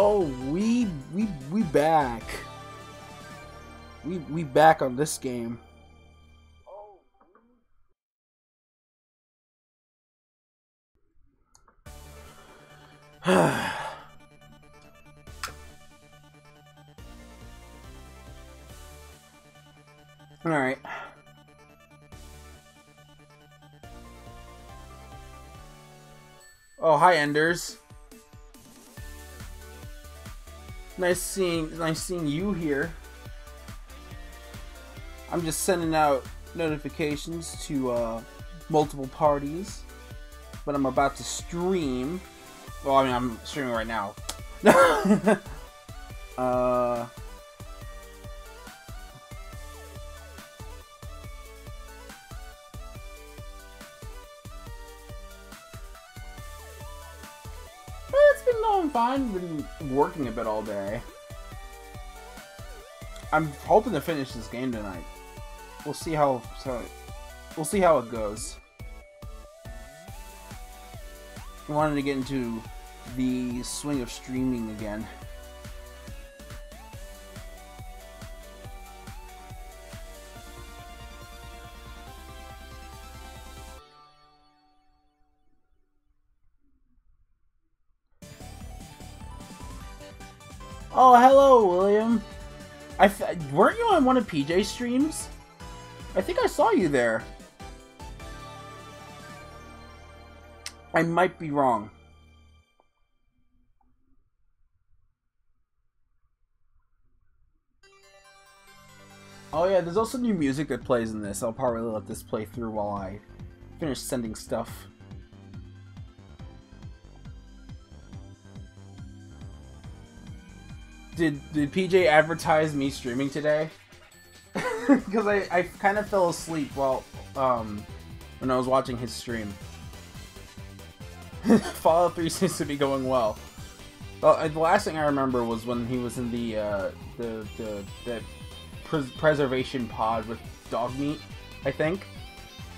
Oh, we back. We back on this game. Alright. Oh, hi Enders. Nice seeing you here. I'm just sending out notifications to multiple parties, but I'm about to stream. Well, I mean, I'm streaming right now. It's been going fine. Been working a bit all day. I'm hoping to finish this game tonight. We'll see how it goes. I wanted to get into the swing of streaming again. Oh, hello, William. Weren't you on one of PJ's streams? I think I saw you there. I might be wrong. Oh yeah, there's also new music that plays in this. I'll probably let this play through while I finish sending stuff. Did PJ advertise me streaming today? Because I kind of fell asleep while when I was watching his stream. Fallout 3 seems to be going well. Well, the last thing I remember was when he was in the preservation pod with dog meat, I think.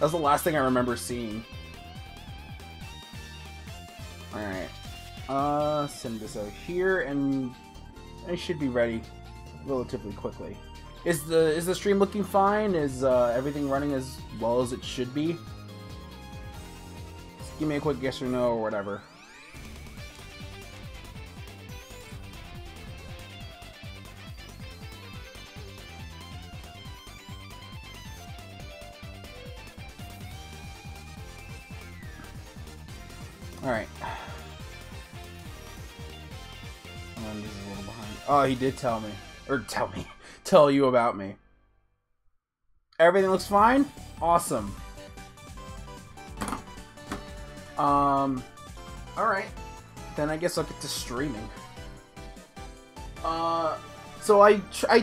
That was the last thing I remember seeing. Alright. Send this out here, and I should be ready relatively quickly. Is the stream looking fine? Is everything running as well as it should be? Just give me a quick yes or no or whatever. Alright. And this is a little behind. Oh, he did tell me. Or tell you about me. Everything looks fine? Awesome. Alright. Then I guess I'll get to streaming. So I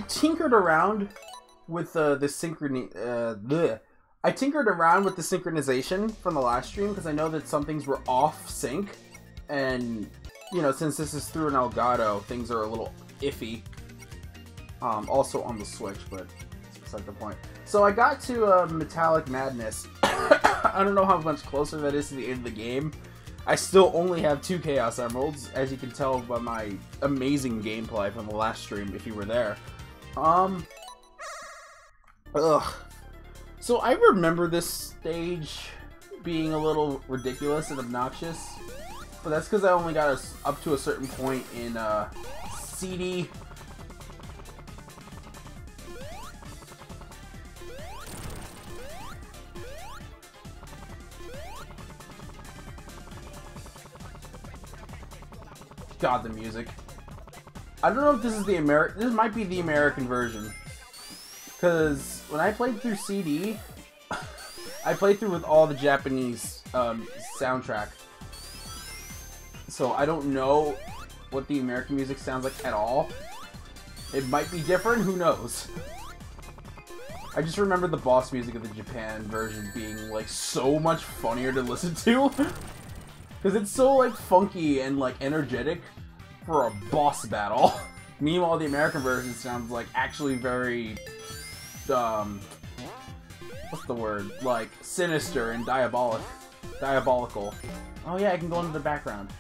tinkered around with the synchrony. I tinkered around with the synchronization from the last stream because I know that some things were off sync, and you know, since this is through an Elgato, things are a little iffy. Also on the Switch, but it's beside the point. So I got to Metallic Madness. I don't know how much closer that is to the end of the game. I still only have 2 Chaos Emeralds, as you can tell by my amazing gameplay from the last stream, if you were there. So I remember this stage being a little ridiculous and obnoxious, but that's because I only got us up to a certain point in CD. God, the music. I don't know if this is the this might be the American version. Because when I played through CD, I played through with all the Japanese soundtrack. So I don't know what the American music sounds like at all. It might be different, who knows? I just remember the boss music of the Japan version being like so much funnier to listen to. Because it's so like funky and like energetic for a boss battle. Meanwhile, the American version sounds like actually very, what's the word? Like sinister and diabolical. Oh yeah, I can go into the background.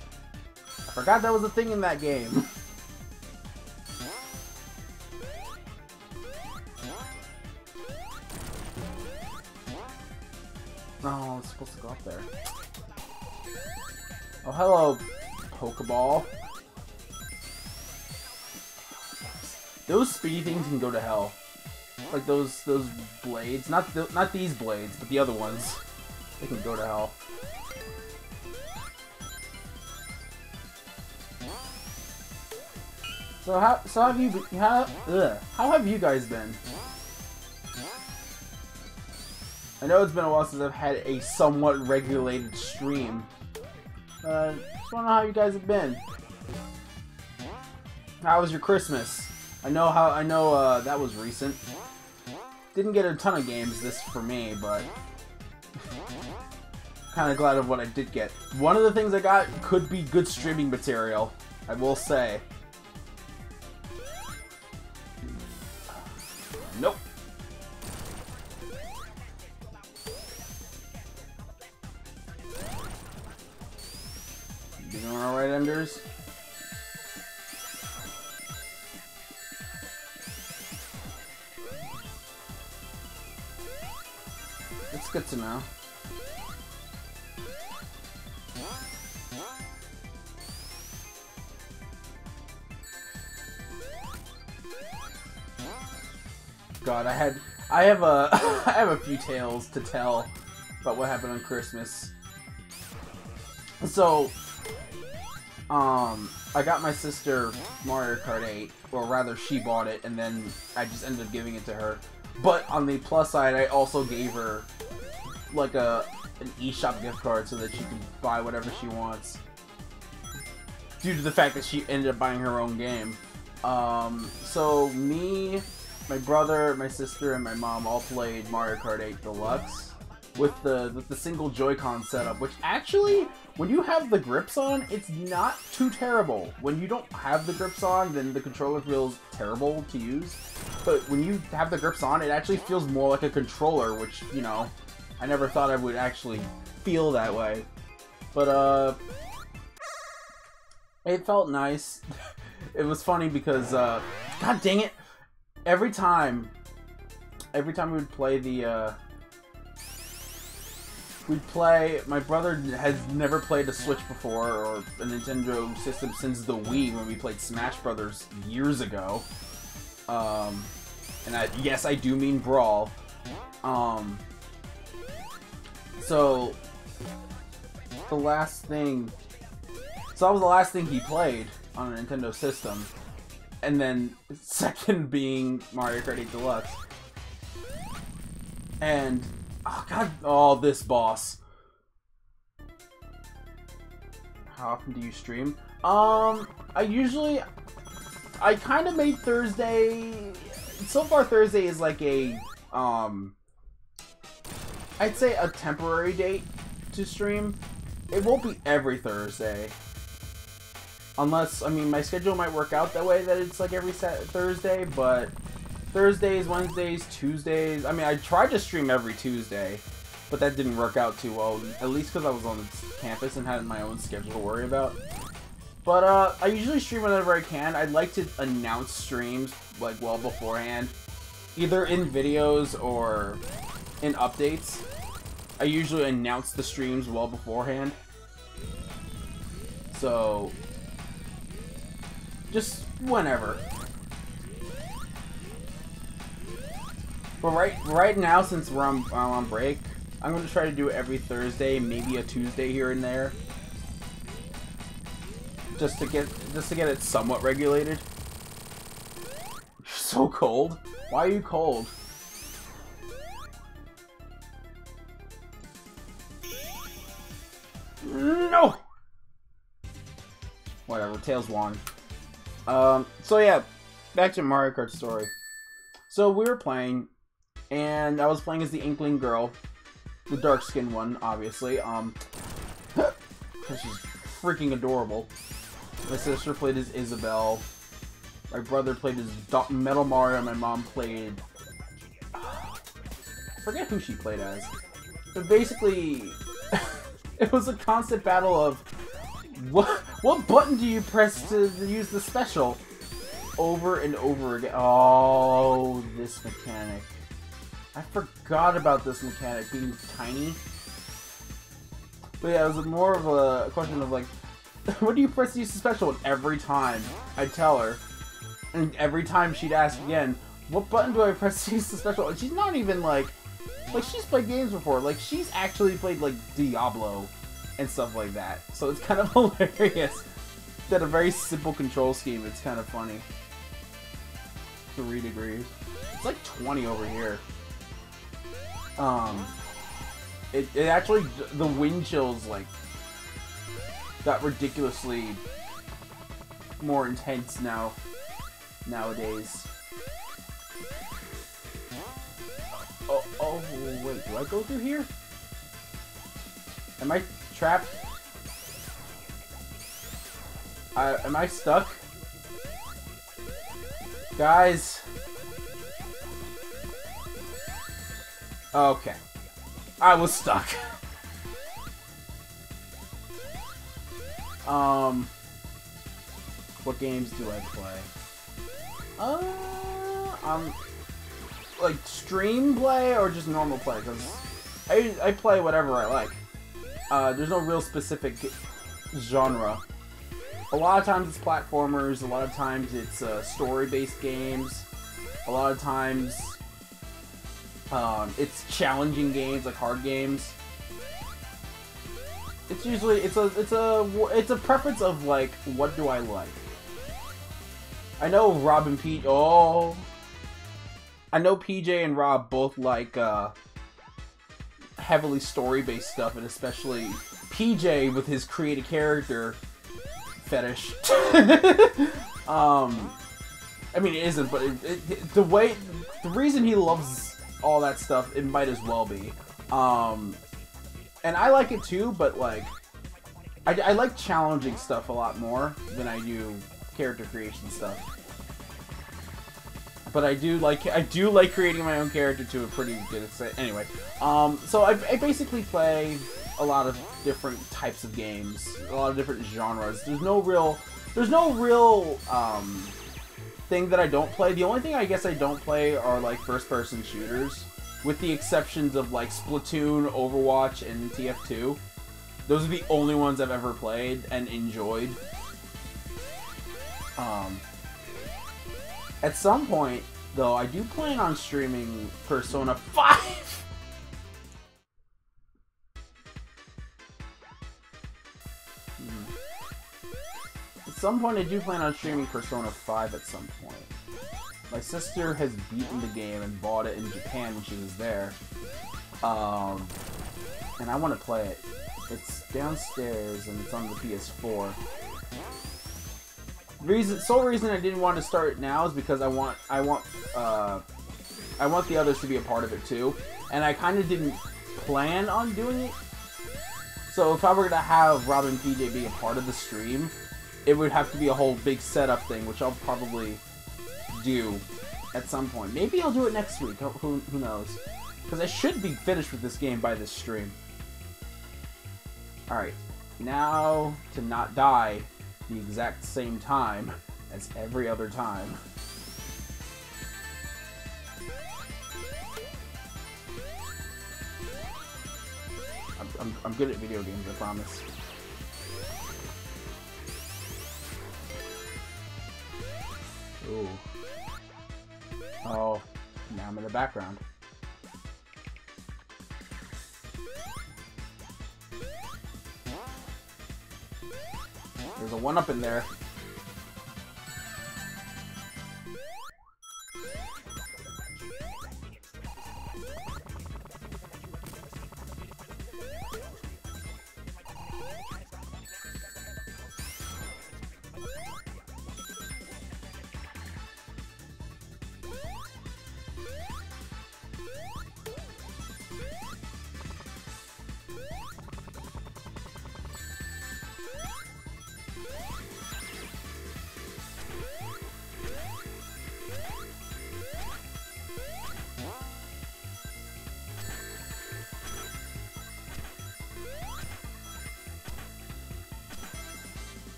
I forgot that was a thing in that game. Oh, it's supposed to go up there. Oh, hello, Pokeball. Those speedy things can go to hell. Like those blades. Not these blades, but the other ones. They can go to hell. So how have you guys been? I know it's been a while since I've had a somewhat regulated stream. Just wanna know how you guys have been. How was your Christmas? I know that was recent. Didn't get a ton of games this for me, but kind of glad of what I did get. One of the things I got could be good streaming material, I will say. Nope. You doing alright, Enders? It's good to know. God, I have a few tales to tell about what happened on Christmas. So, I got my sister Mario Kart 8, or rather she bought it, and then I just ended up giving it to her. But on the plus side, I also gave her like an eShop gift card so that she can buy whatever she wants. Due to the fact that she ended up buying her own game. So me, my brother, my sister, and my mom all played Mario Kart 8 Deluxe with the single Joy-Con setup, which actually, when you have the grips on, it's not too terrible. When you don't have the grips on, then the controller feels terrible to use. But when you have the grips on, it actually feels more like a controller, which, you know, I never thought I would actually feel that way. But, it felt nice. It was funny because, god dang it! Every time we would play my brother has never played a Switch before, or a Nintendo system since the Wii when we played Smash Brothers years ago. And yes, I do mean Brawl. So that was the last thing he played on a Nintendo system. And then second being Mario Kart 8 Deluxe. And oh god, oh, this boss. How often do you stream? I kind of made Thursday. So far, Thursday is like a I'd say a temporary date to stream. It won't be every Thursday. Unless, I mean, my schedule might work out that way that it's like every Thursday, but Thursdays, Wednesdays, Tuesdays, I mean, I tried to stream every Tuesday, but that didn't work out too well, at least because I was on campus and had my own schedule to worry about. But, I usually stream whenever I can. I'd like to announce streams, like, well beforehand, either in videos or in updates. I usually announce the streams well beforehand. So just whenever. But right now, since I'm on break, I'm going to try to do it every Thursday, maybe a Tuesday here and there, just to get it somewhat regulated. You're so cold. Why are you cold? No. Whatever. Tails won. So yeah, back to Mario Kart story. So we were playing, and I was playing as the Inkling girl, the dark-skinned one, obviously. Because she's freaking adorable. My sister played as Isabelle. My brother played as Metal Mario, and my mom played... I forget who she played as. But basically, it was a constant battle of what button do you press to use the special? Over and over again. Oh, this mechanic. I forgot about this mechanic being tiny. But yeah, it was more of a question of like, when do you press use the special? And every time I'd tell her, and every time she'd ask again, what button do I press to use the special? And she's not even like she's played games before. Like, she's actually played like Diablo and stuff like that. So it's kind of hilarious that a very simple control scheme. It's kind of funny. 3 degrees. It's like 20 over here. It actually, the wind chills like got ridiculously more intense nowadays. Oh, wait, do I go through here? Am I trapped? Am I stuck? Guys. Okay. I was stuck. What games do I play? Like stream play or just normal play? Because I play whatever I like. There's no real specific genre. A lot of times it's platformers, a lot of times it's story-based games, a lot of times it's challenging games, like hard games. It's usually it's a preference of like, what do I like? I know Rob and Pete. Oh, I know PJ and Rob both like heavily story-based stuff, and especially PJ with his create a character fetish. I mean, it isn't, but the reason he loves all that stuff, it might as well be. And I like it too, but like, I like challenging stuff a lot more than I do character creation stuff. But I do like creating my own character to a pretty good extent. Anyway, so I basically play a lot of different types of games, a lot of different genres. There's no real thing that I don't play. The only thing I guess I don't play are like first-person shooters, with the exceptions of like Splatoon, Overwatch, and TF2. Those are the only ones I've ever played and enjoyed. At some point, though, I do plan on streaming Persona 5! At some point, I do plan on streaming Persona 5 at some point. My sister has beaten the game and bought it in Japan when she was there. And I want to play it. It's downstairs and it's on the PS4. Sole reason I didn't want to start it now is because I want the others to be a part of it too, and I kind of didn't plan on doing it. So if I were gonna have Rob and PJ be a part of the stream, it would have to be a whole big setup thing, which I'll probably do at some point. Maybe I'll do it next week. Who knows? Because I should be finished with this game by this stream. All right, now to not die the exact same time as every other time. I'm good at video games, I promise. Ooh. Oh, now I'm in the background. There's a 1-up in there.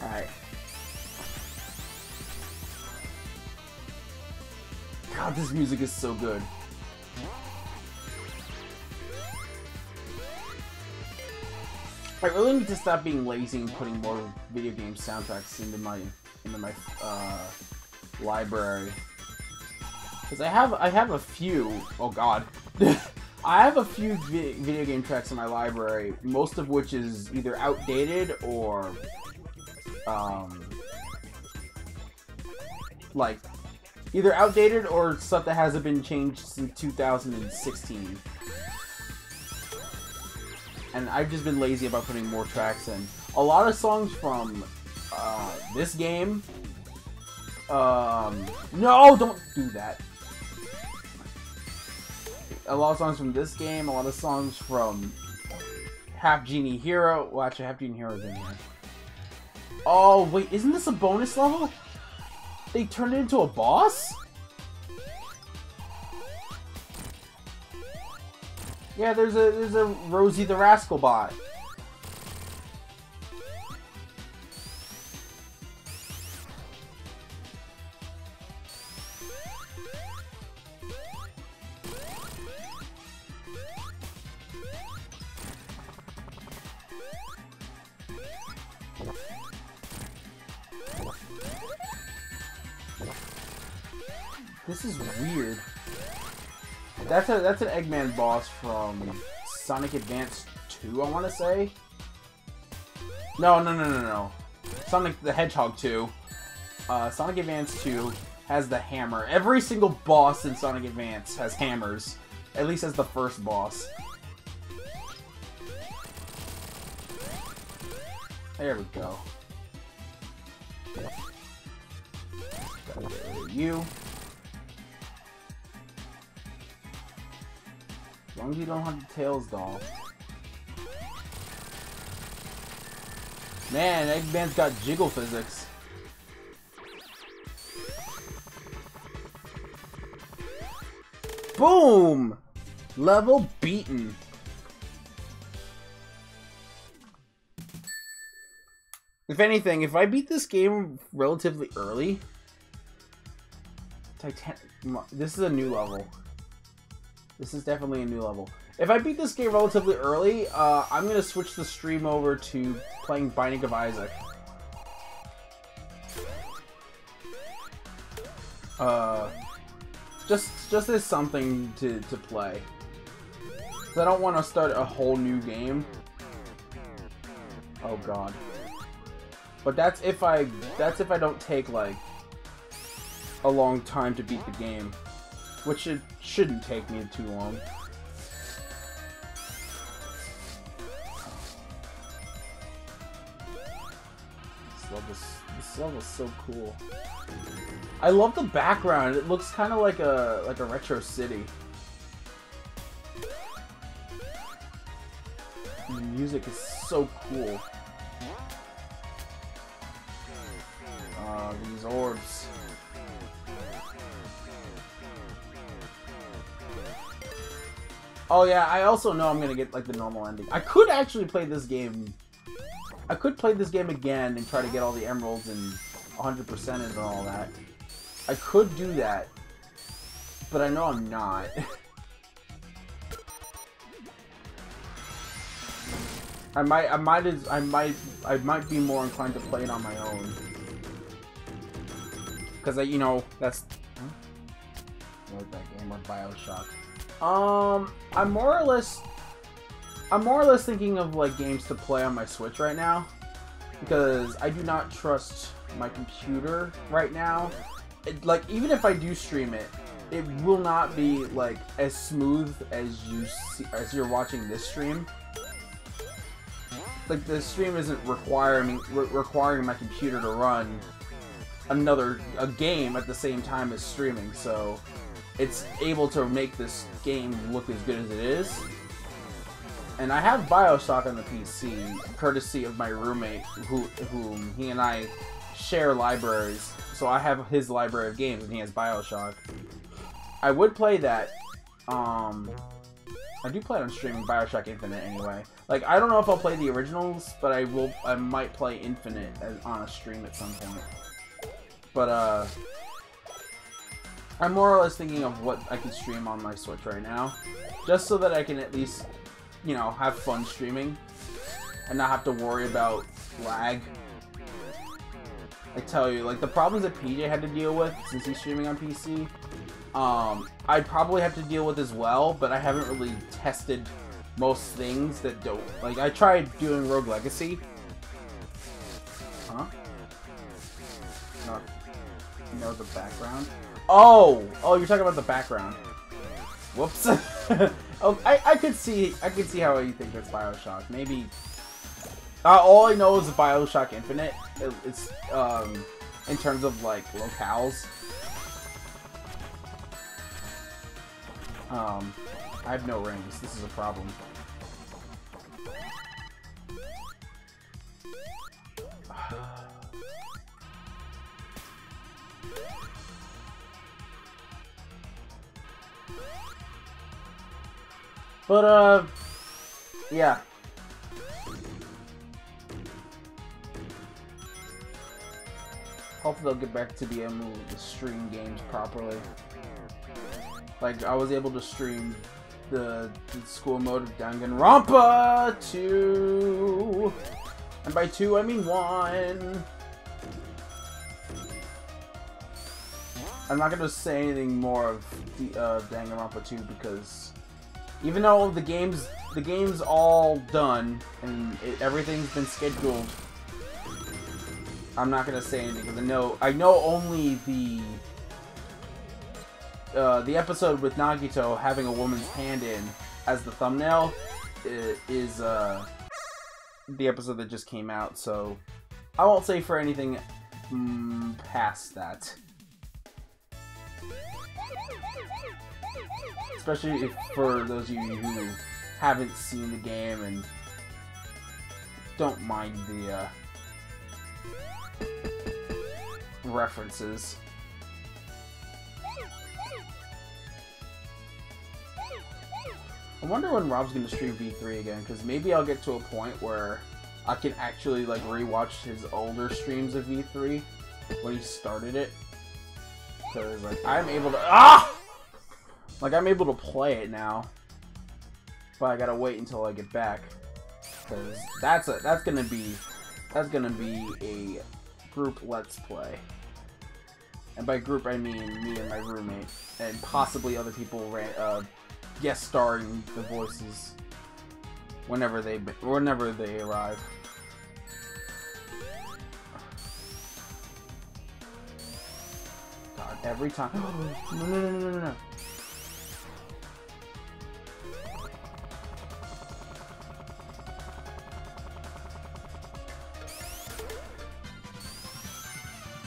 Alright. God, this music is so good. I really need to stop being lazy and putting more video game soundtracks into my library. Because I have a few. Oh God, I have a few video game tracks in my library. Most of which is either outdated or like either outdated or stuff that hasn't been changed since 2016. And I've just been lazy about putting more tracks in. A lot of songs from this game. No, don't do that. A lot of songs from this game. A lot of songs from Half Genie Hero. Well, actually, Half Genie Hero's in here. Oh wait, isn't this a bonus level? They turned it into a boss? Yeah, there's a Rosie the Rascal bot. This is weird. That's an Eggman boss from Sonic Advance 2, I want to say. No. Sonic the Hedgehog 2. Sonic Advance 2 has the hammer. Every single boss in Sonic Advance has hammers. At least as the first boss. There we go. Gotta get rid of you. As long as you don't have the Tails doll. Man, Eggman's got jiggle physics. Boom! Level beaten. If anything, if I beat this game relatively early... This is a new level. This is definitely a new level. If I beat this game relatively early, I'm going to switch the stream over to playing Binding of Isaac. Just as something to play. 'Cause I don't want to start a whole new game. Oh God. But that's if I don't take like a long time to beat the game. Which it shouldn't take me too long. This level is so cool. I love the background. It looks kind of like a retro city. And the music is so cool. These orbs. Oh yeah, I also know I'm gonna get like the normal ending. I could actually play this game. I could play this game again and try to get all the emeralds and 100% and all that. I could do that, but I know I'm not. I might be more inclined to play it on my own. Cause you know, that's what that game or BioShock. I'm more or less thinking of like games to play on my Switch right now, because I do not trust my computer right now. Like even if I do stream it, it will not be like as smooth as you're watching this stream. Like the stream isn't requiring my computer to run a game at the same time as streaming, so it's able to make this game look as good as it is. And I have BioShock on the PC, courtesy of my roommate, whom he and I share libraries. So I have his library of games, and he has BioShock. I would play that. I do plan on streaming BioShock Infinite anyway. Like, I don't know if I'll play the originals, but I might play Infinite on a stream at some point. But, I'm more or less thinking of what I can stream on my Switch right now, just so that I can at least, you know, have fun streaming. and not have to worry about lag. I tell you, like, the problems that PJ had to deal with since he's streaming on PC, I'd probably have to deal with as well, but I haven't really tested most things that don't. Like, I tried doing Rogue Legacy. Huh? No, the background. Oh, you're talking about the background. Whoops. Oh, I could see how you think that's BioShock. Maybe. All I know is BioShock Infinite. It's in terms of like locales. I have no rings. This is a problem. But, yeah. Hopefully they'll get back to being able to stream games properly. Like, I was able to stream the school mode of Danganronpa 2! And by 2, I mean 1! I'm not gonna say anything more of Danganronpa 2 because even though the game's all done and everything's been scheduled, I'm not gonna say anything because I know only the episode with Nagito having a woman's hand in as the thumbnail is the episode that just came out, so I won't say for anything past that. Especially for those of you who haven't seen the game and don't mind the references. I wonder when Rob's gonna stream V3 again, because maybe I'll get to a point where I can actually like rewatch his older streams of V3 when he started it. Because like I'm able to I'm able to play it now, but I gotta wait until I get back, because that's gonna be a group let's play, and by group I mean me and my roommate, and possibly other people guest starring the voices whenever they arrive. God, every time. No.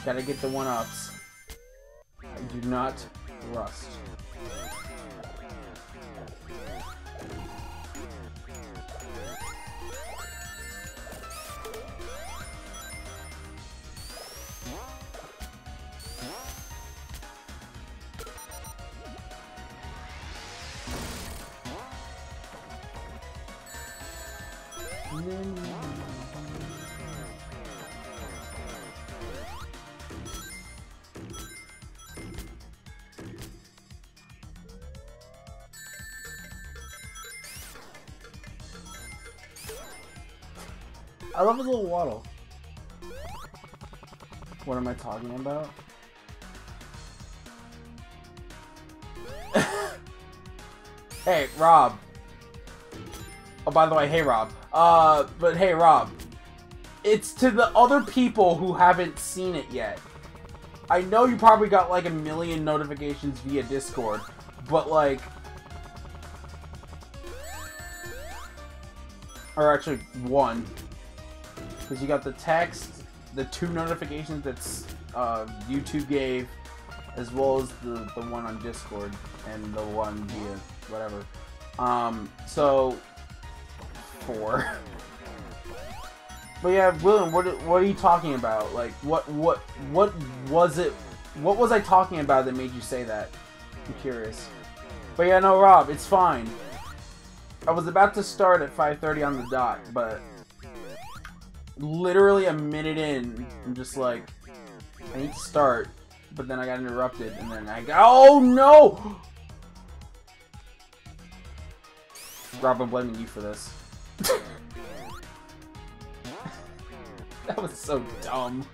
Gotta get the one-ups. I do not rust. I love his little waddle. What am I talking about? Hey, Rob. Oh, by the way, hey, Rob. But hey, Rob. It's to the other people who haven't seen it yet. I know you probably got like 1 million notifications via Discord, but like... Or actually, 1. Because you got the text, the 2 notifications that's YouTube gave, as well as the one on Discord, and the one via whatever. So 4. But yeah, William, what are you talking about? Like, what was it? What was I talking about that made you say that? I'm curious. But yeah, no, Rob, it's fine. I was about to start at 5:30 on the dot, but literally a minute in, I'm just like, I need to start, but then I got interrupted, and then I got, oh no! Rob, I'm blaming you for this. That was so dumb.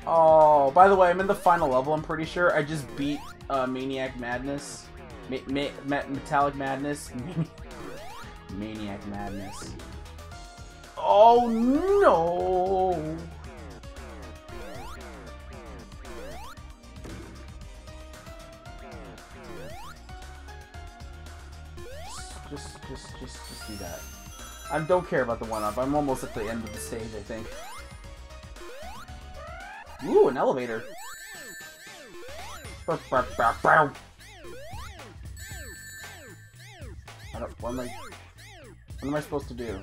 Oh, by the way, I'm in the final level, I'm pretty sure. I just beat Maniac Madness. Metallic Madness. Maniac Madness. Oh, no! Just do that. I don't care about the one-up. I'm almost at the end of the stage, I think. Ooh, an elevator. I don't, what am I supposed to do?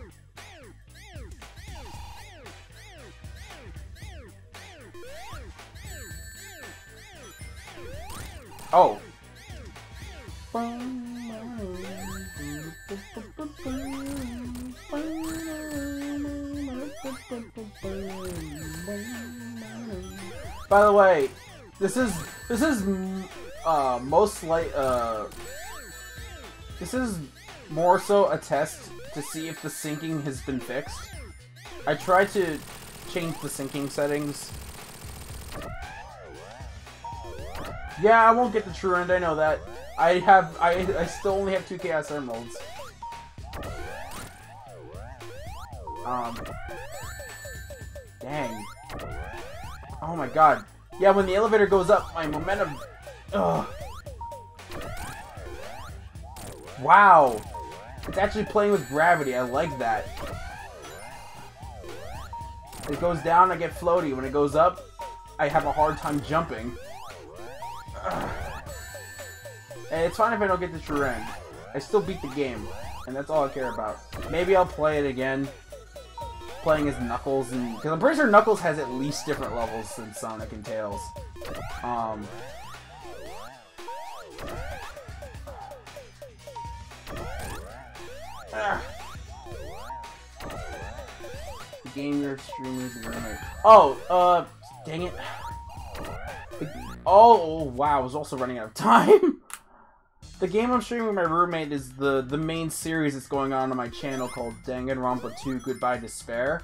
Oh. By the way, this is this is more so a test to see if the syncing has been fixed. I tried to change the syncing settings. Yeah, I won't get the true end, I know that. I still only have 2 Chaos Emeralds. Dang. Oh my god. Yeah, when the elevator goes up, my momentum... Ugh. Wow. It's actually playing with gravity, I like that. It goes down, I get floaty. When it goes up, I have a hard time jumping. Ugh. And it's fine if I don't get the true end. I still beat the game, and that's all I care about. Maybe I'll play it again, playing as Knuckles, and because I'm pretty sure Knuckles has at least different levels than Sonic and Tails. The game you're streaming is your roommate. Oh, dang it. Oh, wow, I was also running out of time. The game I'm streaming with my roommate is the main series that's going on my channel called Danganronpa 2 Goodbye Despair.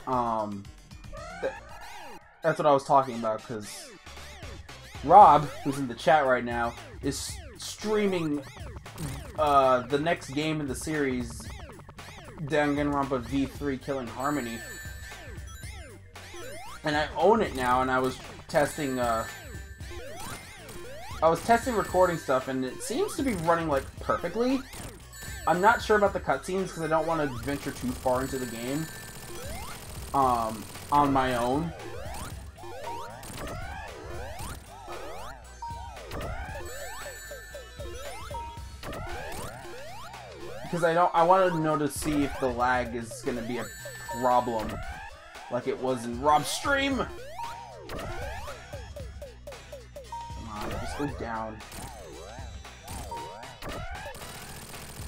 That's what I was talking about, because Rob, who's in the chat right now, is streaming the next game in the series, Danganronpa V3 Killing Harmony. And I own it now, and I was testing recording stuff, and it seems to be running, like, perfectly. I'm not sure about the cutscenes, because I don't want to venture too far into the game, on my own. Because I want to know to see if the lag is going to be a problem, like it was in Rob's stream. Just go down.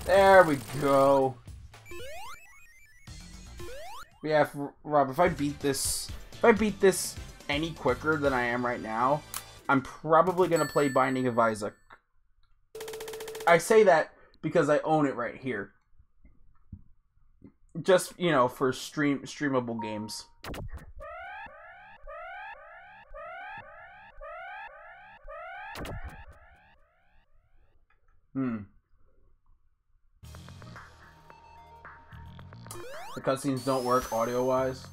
There we go. Yeah, Rob, if I beat this any quicker than I am right now, I'm probably gonna play Binding of Isaac. I say that because I own it right here. Just, you know, for streamable games. The cutscenes don't work audio-wise.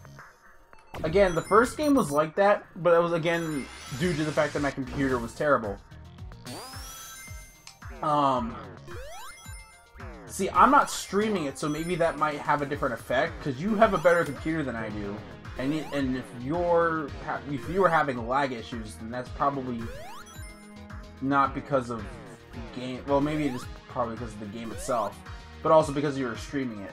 Again, the first game was like that, but it was, again, due to the fact that my computer was terrible. See, I'm not streaming it, so maybe that might have a different effect, because you have a better computer than I do. And if you were having lag issues, then that's probably not because of the game. Well, maybe it is probably because of the game itself, but also because you were streaming it.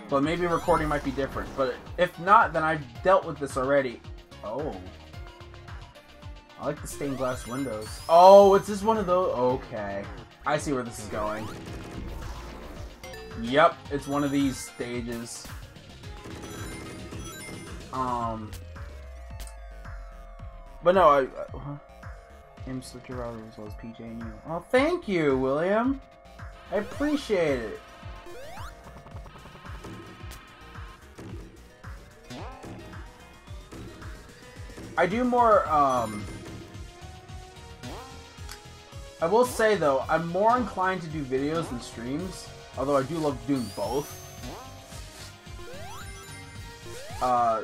But maybe recording might be different. But if not, then I've dealt with this already. Oh. I like the stained glass windows. Oh, it's just one of those. Okay. I see where this is going. Yep, it's one of these stages. But no, I'm switcher router as well as PJ and you. Oh, thank you, William. I appreciate it. I do more, I will say, though, I'm more inclined to do videos than streams, although I do love doing both.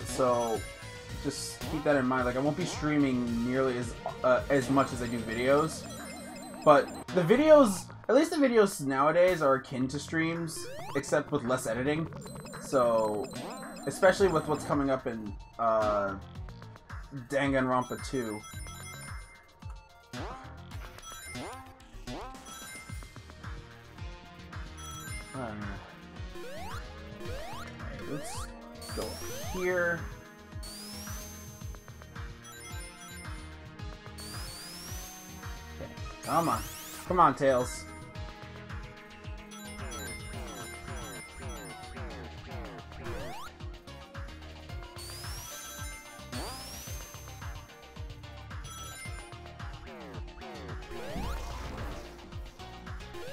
So just keep that in mind. Like, I won't be streaming nearly as much as I do videos, but the videos, at least the videos nowadays, are akin to streams, except with less editing. So, especially with what's coming up in Danganronpa 2. Let's go up here. Okay, come on. Come on, Tails.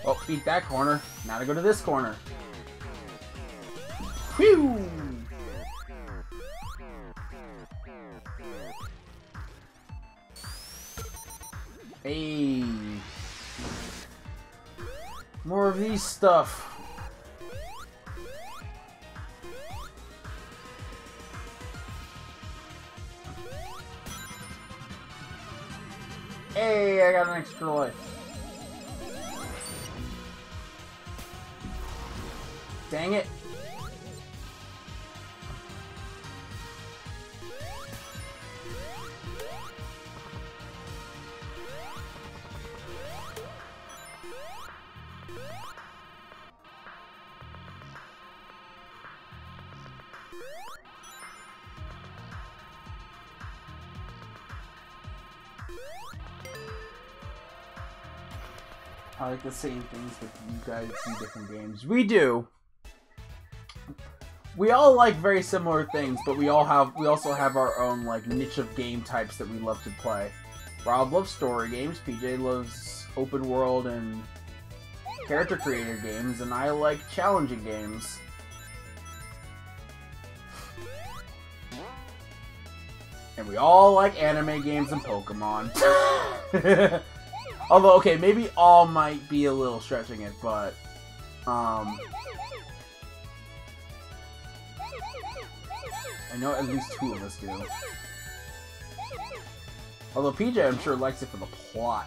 Oh, beat that corner. Now to go to this corner. Whew! Hey. More of these stuff. Hey, I got an extra life. Dang it. I like the same things that you guys in different games. We do. We all like very similar things, but we also have our own like niche of game types that we love to play. Rob loves story games, PJ loves open world and character creator games, and I like challenging games. And we all like anime games and Pokemon. Although, okay, maybe all might be a little stretching it, but I know at least 2 of us do. Although PJ, I'm sure, likes it for the plot.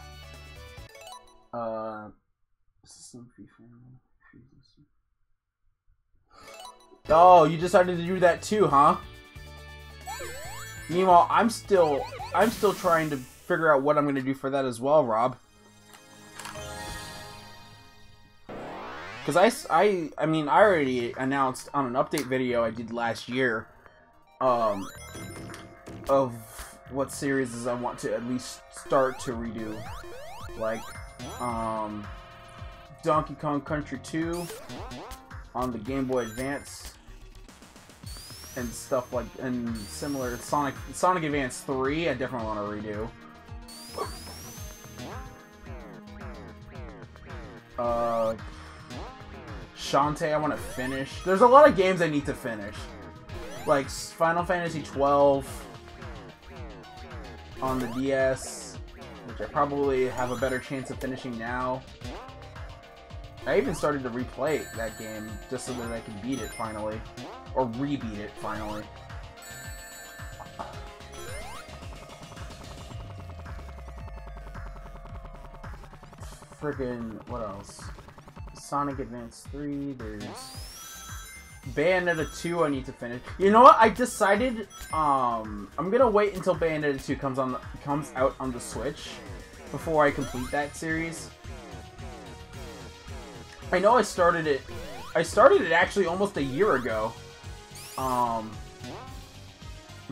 Oh, you decided to do that too, huh? Meanwhile, I'm still trying to figure out what I'm going to do for that as well, Rob. Because I mean, I already announced on an update video I did last year, of what series I want to at least start to redo. Like, Donkey Kong Country 2 on the Game Boy Advance, and stuff like, and similar, Sonic Advance 3, I definitely want to redo. Shantae, I want to finish. There's a lot of games I need to finish. Like Final Fantasy 12 on the DS, which I probably have a better chance of finishing now. I even started to replay that game just so that I can beat it finally. Or re-beat it finally. Friggin', what else? Sonic Advance 3, there's Bayonetta 2 I need to finish. You know what? I decided I'm gonna wait until Bayonetta 2 comes out on the Switch before I complete that series. I know I started it actually almost a year ago. I'm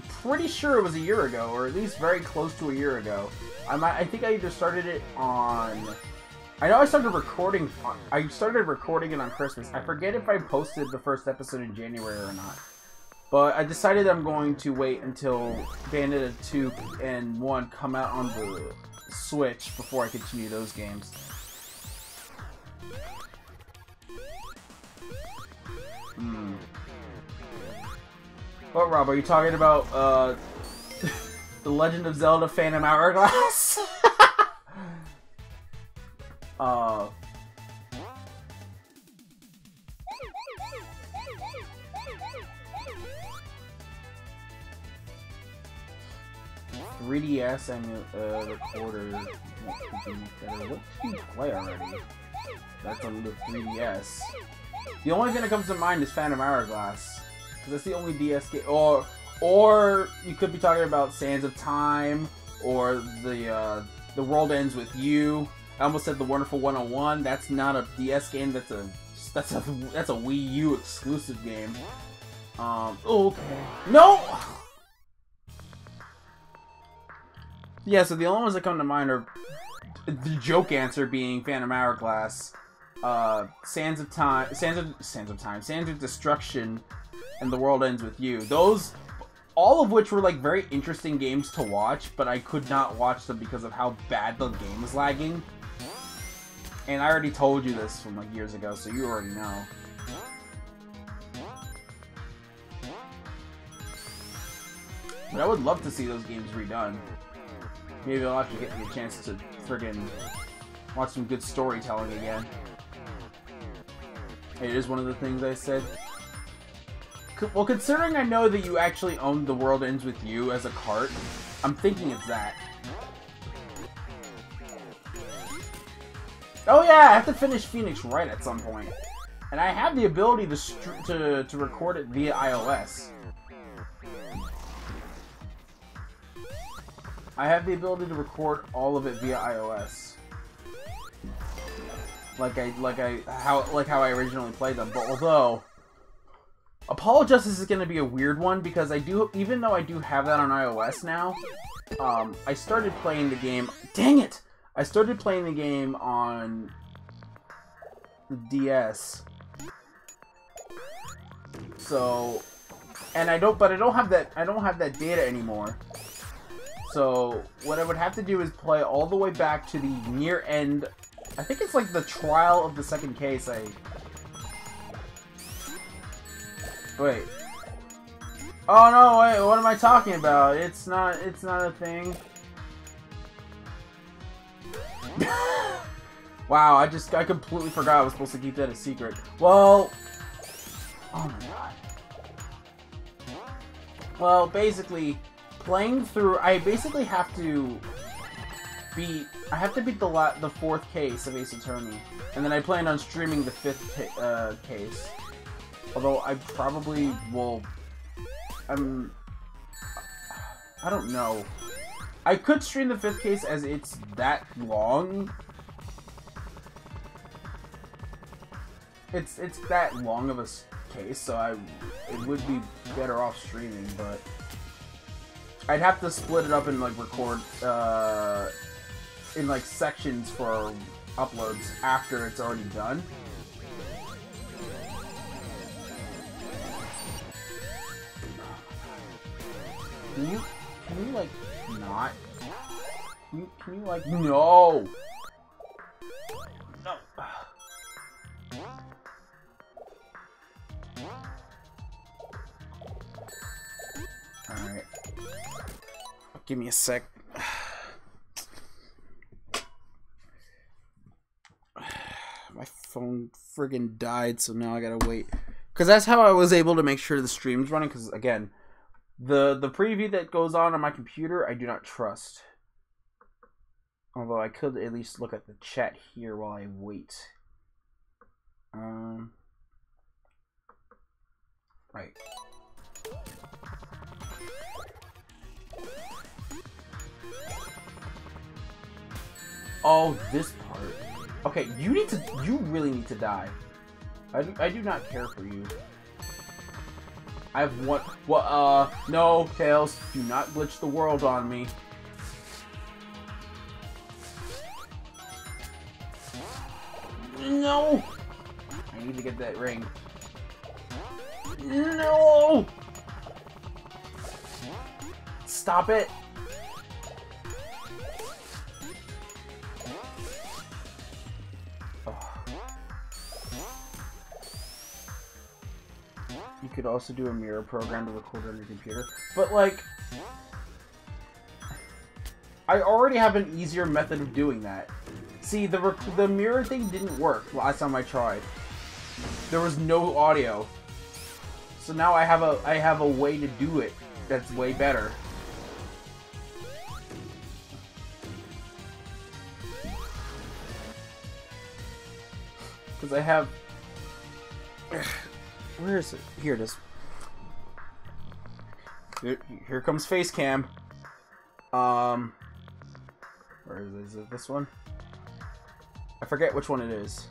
pretty sure it was a year ago, or at least very close to a year ago. I think I either started it on... I know I started recording it on Christmas. I forget if I posted the first episode in January or not. But I decided I'm going to wait until Bayonetta 2 and 1 come out on the Switch before I continue those games. What, Rob, are you talking about, the The Legend of Zelda Phantom Hourglass. 3DS and recorder. What did you play already? That's on the 3DS. The only thing that comes to mind is Phantom Hourglass, because that's the only DS game. Or you could be talking about Sands of Time, or the World Ends with You. I almost said the Wonderful 101. That's not a DS game. That's a Wii U exclusive game. Okay. No. Yeah. So the only ones that come to mind are the joke answer being Phantom Hourglass, Sands of Destruction, and The World Ends with You. Those, all of which were like very interesting games to watch, but I could not watch them because of how bad the game was lagging. And I already told you this from like years ago, so you already know. But I would love to see those games redone. Maybe I'll have to get me a chance to friggin' watch some good storytelling again. It is one of the things I said. Well, considering I know that you actually owned The World Ends With You as a cart, I'm thinking it's that. Oh yeah, I have to finish Phoenix Wright at some point. And I have the ability to record it via iOS. I have the ability to record all of it via iOS. Like how I originally played them. But although Apollo Justice is going to be a weird one, because even though I do have that on iOS now, I started playing the game. Dang it! I started playing the game on the DS. So, and I don't have that data anymore. So what I would have to do is play all the way back to the near end. I think it's like the trial of the second case. Wait. Oh no! Wait. What am I talking about? It's not a thing. Wow! I completely forgot I was supposed to keep that a secret. Well. Oh my god. Well, basically. Playing through, I basically have to beat the fourth case of Ace Attorney, and then I plan on streaming the fifth case. Although I probably will. I don't know. I could stream the fifth case as it's that long. It's that long of a case, so it would be better off streaming, but. I'd have to split it up and like record in like sections for uploads after it's already done. Can you like not? Can you like no? No. All right. Give me a sec. My phone friggin' died, so now I gotta wait. Because that's how I was able to make sure the stream's running. Because again, the preview that goes on my computer, I do not trust. Although I could at least look at the chat here while I wait. Right. Oh, this part. Okay, you really need to die. I do not care for you. I have one. Well, no, Tails, do not glitch the world on me. No! I need to get that ring. No! Stop it! You could also do a mirror program to record on your computer. But, like... I already have an easier method of doing that. See, the mirror thing didn't work last time I tried. There was no audio. So now I have a way to do it that's way better. Because I have... Where is it? Here it is. Here comes face cam. Where is it? Is it this one? I forget which one it is.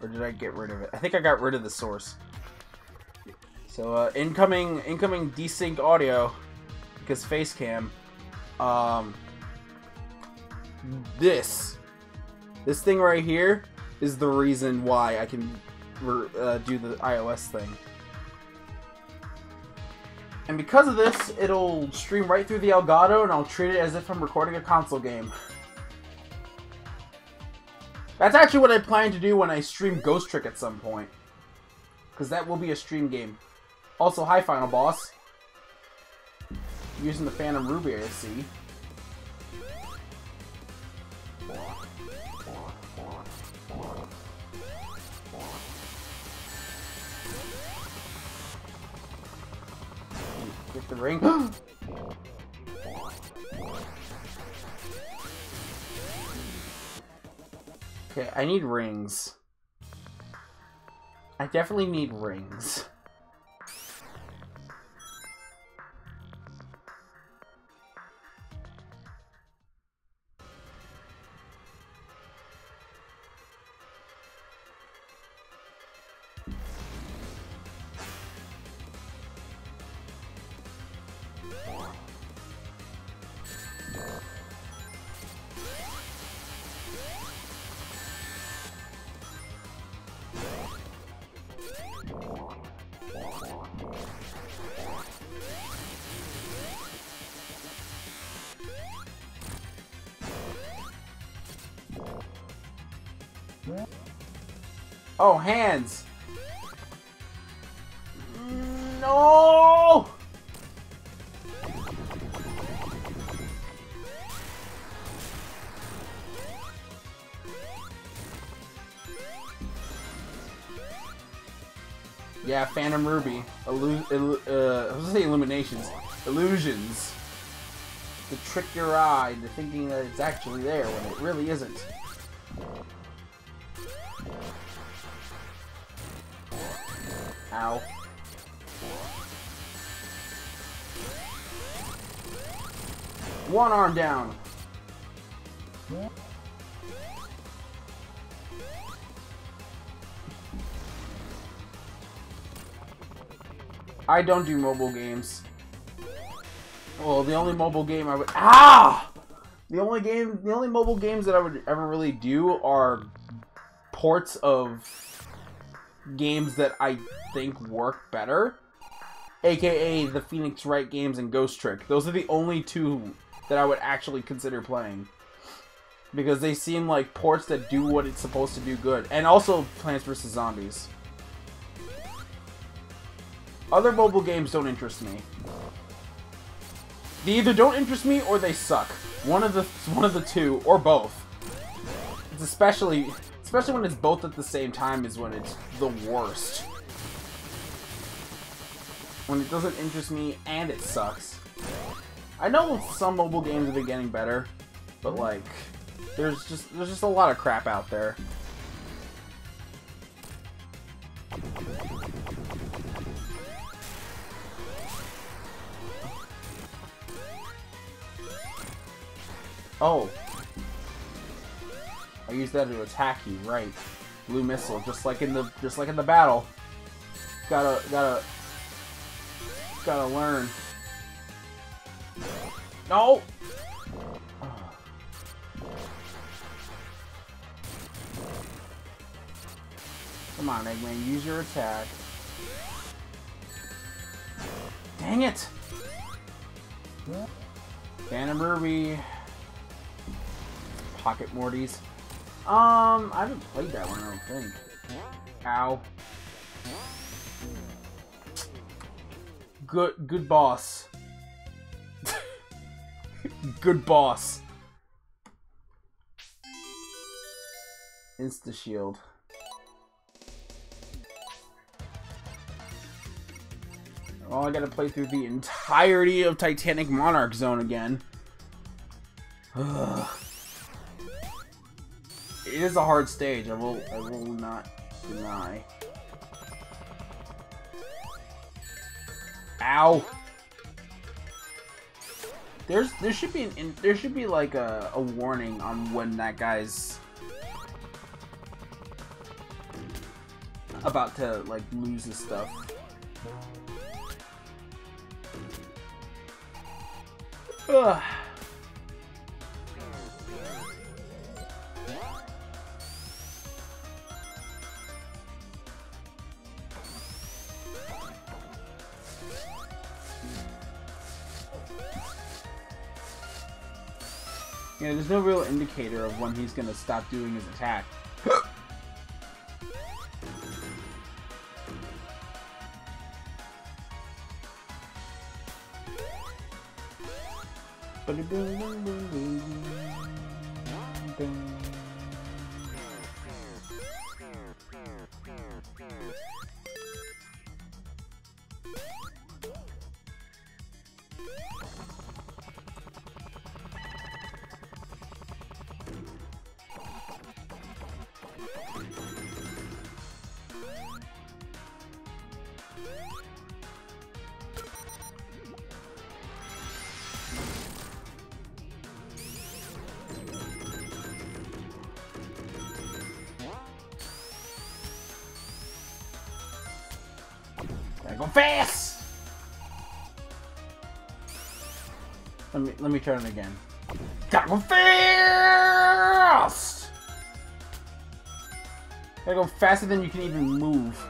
Or did I get rid of it? I think I got rid of the source. So incoming desync audio because face cam. This thing right here is the reason why I can do the iOS thing. And because of this, it'll stream right through the Elgato, and I'll treat it as if I'm recording a console game. That's actually what I plan to do when I stream Ghost Trick at some point. Because that will be a stream game. Also, hi Final Boss. Using the Phantom Ruby, I see. Get the ring. Okay, I need rings. I definitely need rings. Oh, hands! No! Yeah, Phantom Ruby. I was gonna say illuminations. Illusions. To trick your eye into thinking that it's actually there when it really isn't. Ow. One arm down. I don't do mobile games. Well, the only mobile game I would... Ah! The only mobile games that I would ever really do are ports of games that I think work better, aka the Phoenix Wright games and Ghost Trick. Those are the only two that I would actually consider playing, because they seem like ports that do what it's supposed to do good. And also Plants vs. Zombies. Other mobile games don't interest me. They either don't interest me or they suck. One of the two, or both. It's especially when it's both at the same time is when it's the worst. When it doesn't interest me and it sucks. I know some mobile games have been getting better, but like there's just a lot of crap out there. Oh. I use that to attack you, right? Blue missile, just like in the battle. Gotta learn. No! Come on, Eggman, use your attack. Dang it! Phantom Ruby. Pocket Mortys. I haven't played that one, I don't think. Ow. Good boss. Good boss. Insta shield. Well, I gotta play through the entirety of Titanic Monarch Zone again. Ugh. It is a hard stage, I will not deny. Ow! There should be like a warning on when that guy's about to like lose his stuff. Ugh. Yeah, there's no real indicator of when he's gonna stop doing his attack. Gotta go fast! Let me try it again. Gotta go fast! Gotta go faster than you can even move.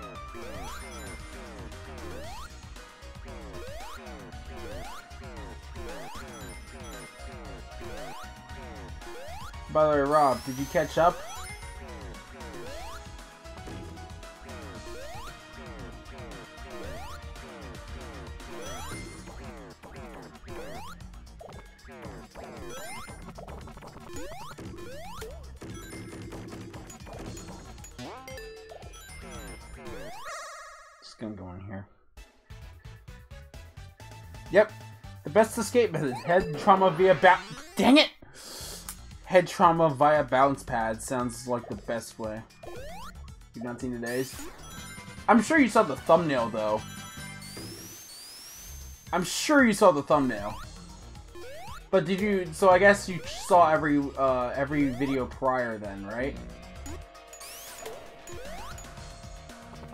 By the way, Rob, did you catch up? Just gonna go in here. Yep, the best escape method. Head trauma via dang it! Head trauma via bounce pad sounds like the best way. You've not seen today's? I'm sure you saw the thumbnail though. I'm sure you saw the thumbnail. But did you? So I guess you saw every video prior then, right?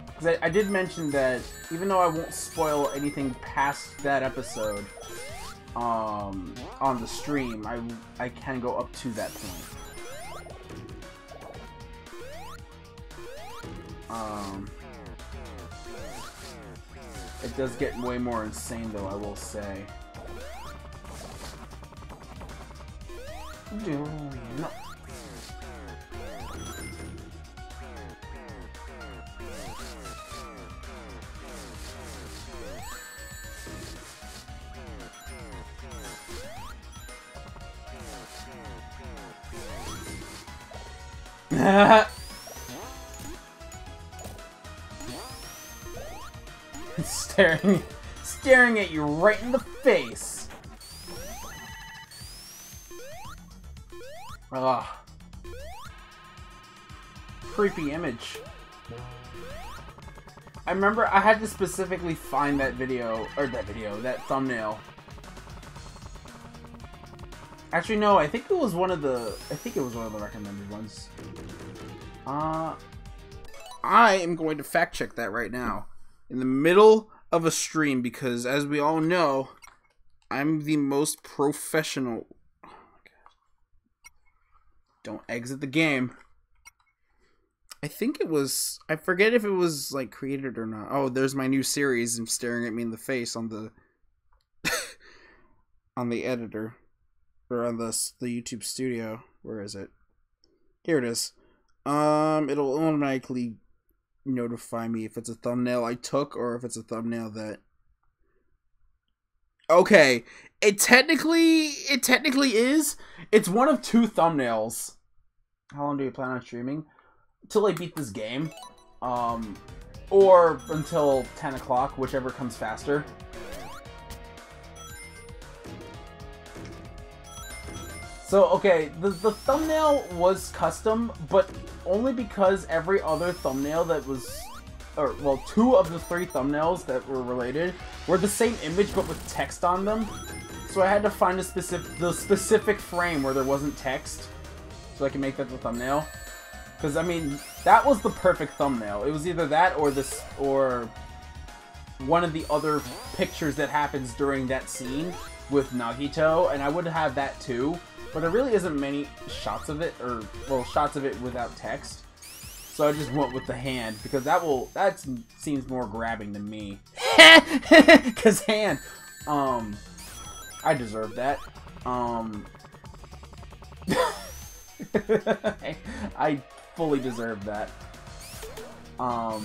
Because I did mention that even though I won't spoil anything past that episode on the stream, I can go up to that point. It does get way more insane though, I will say. No. Staring at you right in the face. Ugh. Creepy image. I remember I had to specifically find that that thumbnail. Actually, no, I think it was one of the recommended ones. I am going to fact check that right now. In the middle of a stream, because as we all know, I'm the most professional. Oh my god. Don't exit the game. I think it was, I forget if it was like created or not. Oh, there's my new series and staring at me in the face on the on the editor. Or on the YouTube studio. Where is it? Here it is. It'll automatically notify me if it's a thumbnail I took or if it's a thumbnail that Okay, it technically is. It's one of two thumbnails. How long do you plan on streaming? Till I beat this game. Or until 10 o'clock, whichever comes faster. So, okay, the thumbnail was custom, but only because every other thumbnail that was... Or, well, 2 of the 3 thumbnails that were related were the same image, but with text on them. So I had to find the specific frame where there wasn't text, so I can make that the thumbnail. Because, I mean, that was the perfect thumbnail. It was either that or this, or one of the other pictures that happens during that scene with Nagito, and I would have that too. But there really isn't many shots of it, or, well, shots of it without text. So I just went with the hand, because that seems more grabbing to me. Because hand, I deserve that. I fully deserve that. But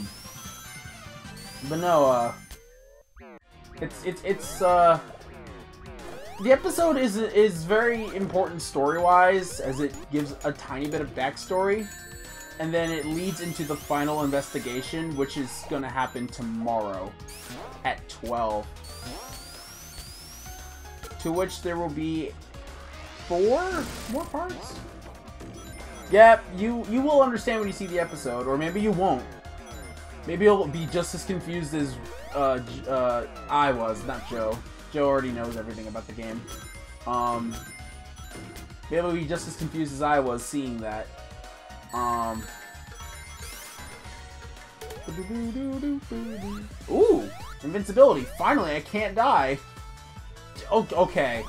no, the episode is very important story-wise, as it gives a tiny bit of backstory, and then it leads into the final investigation, which is gonna happen tomorrow at 12. To which there will be 4 more parts? Yep, you will understand when you see the episode, or maybe you won't. Maybe you'll be just as confused as I was, not Joe. Joe already knows everything about the game. Maybe you'll be just as confused as I was seeing that. Ooh, invincibility. Finally, I can't die. Okay.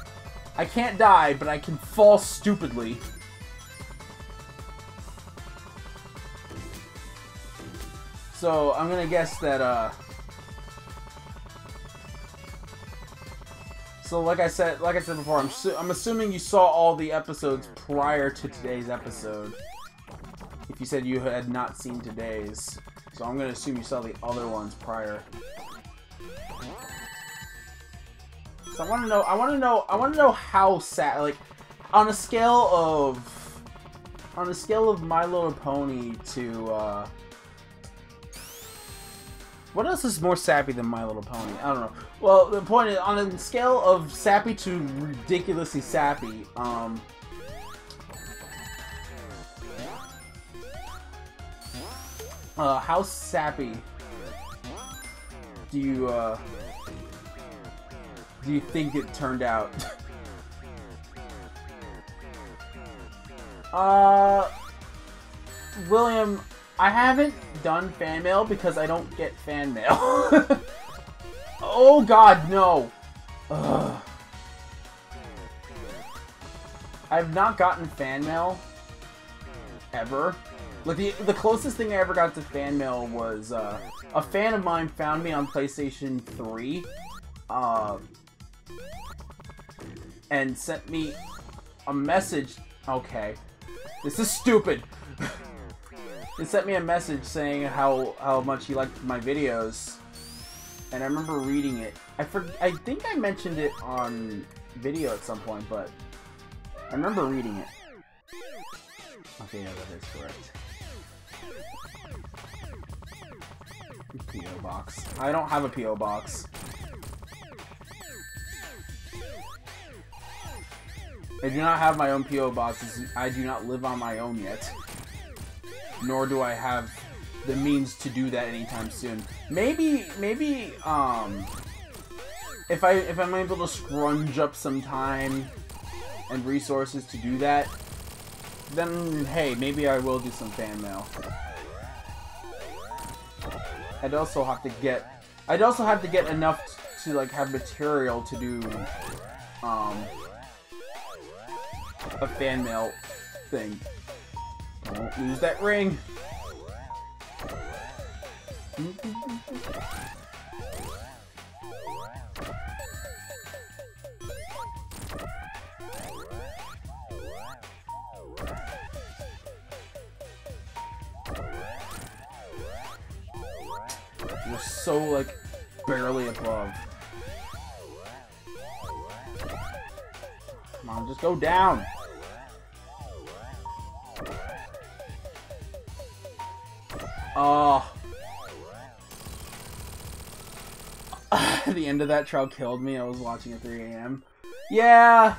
I can't die, but I can fall stupidly. So, I'm gonna guess that, So, like I said before, I'm assuming you saw all the episodes prior to today's episode. If you said you had not seen today's. So, I'm gonna assume you saw the other ones prior. So, I wanna know how sad, like, on a scale of My Little Pony to, what else is more sappy than My Little Pony? I don't know. Well, the point is, on a scale of sappy to ridiculously sappy, how sappy do you think it turned out? William, I haven't done fan mail because I don't get fan mail. Oh god, no! Ugh. I've not gotten fan mail ever. Like, the closest thing I ever got to fan mail was, a fan of mine found me on PlayStation 3, and sent me a message. Okay. This is stupid! He sent me a message saying how much he liked my videos, and I remember reading it. I think I mentioned it on video at some point, but I remember reading it. Okay, yeah, that is correct. P.O. box. I don't have a P.O. box. I do not have my own P.O. box. I do not live on my own yet. Nor do I have the means to do that anytime soon. Maybe, if I'm able to scrunge up some time and resources to do that, then hey, maybe I will do some fan mail. I'd also have to get enough to like have material to do a fan mail thing. Don't lose that ring. You're so, like, barely above. Come on, just go down. Oh. The end of that trial killed me. I was watching at 3 a.m. Yeah.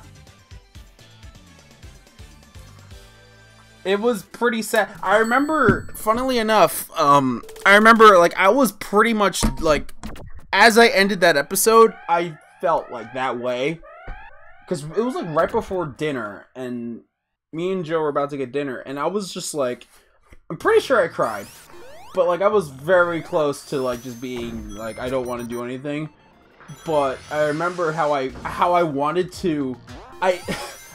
It was pretty sad. I remember, funnily enough, I remember, like, I was pretty much, like, as I ended that episode, I felt like that way. Because it was, like, right before dinner, and me and Joe were about to get dinner, and I was just, like, I'm pretty sure I cried. But, like, I was very close to, like, just being, like, I don't want to do anything. But I remember how I wanted to, I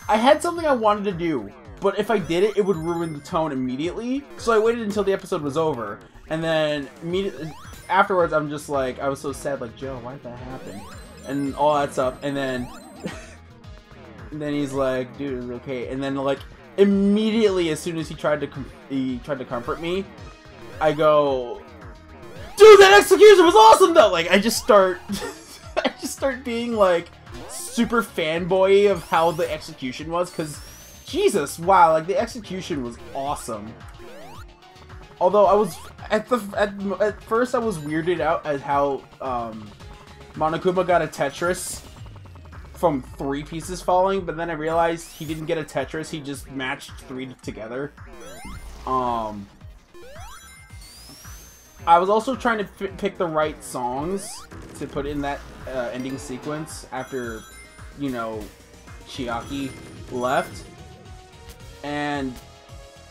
had something I wanted to do. But if I did it, it would ruin the tone immediately. So I waited until the episode was over. And then immediately afterwards, I'm just like, I was so sad, like, Joe, why did that happen? And all that stuff. And then, and then he's like, dude, it's okay. And then, like, immediately, as soon as he tried to comfort me, I go, dude, that execution was awesome, though! Like, I just start being, like, super fanboy of how the execution was, because Jesus, wow, like, the execution was awesome. Although I was, at first I was weirded out at how, Monokuma got a Tetris from 3 pieces falling, but then I realized he didn't get a Tetris, he just matched 3 together. I was also trying to pick the right songs to put in that ending sequence after, you know, Chiaki left. And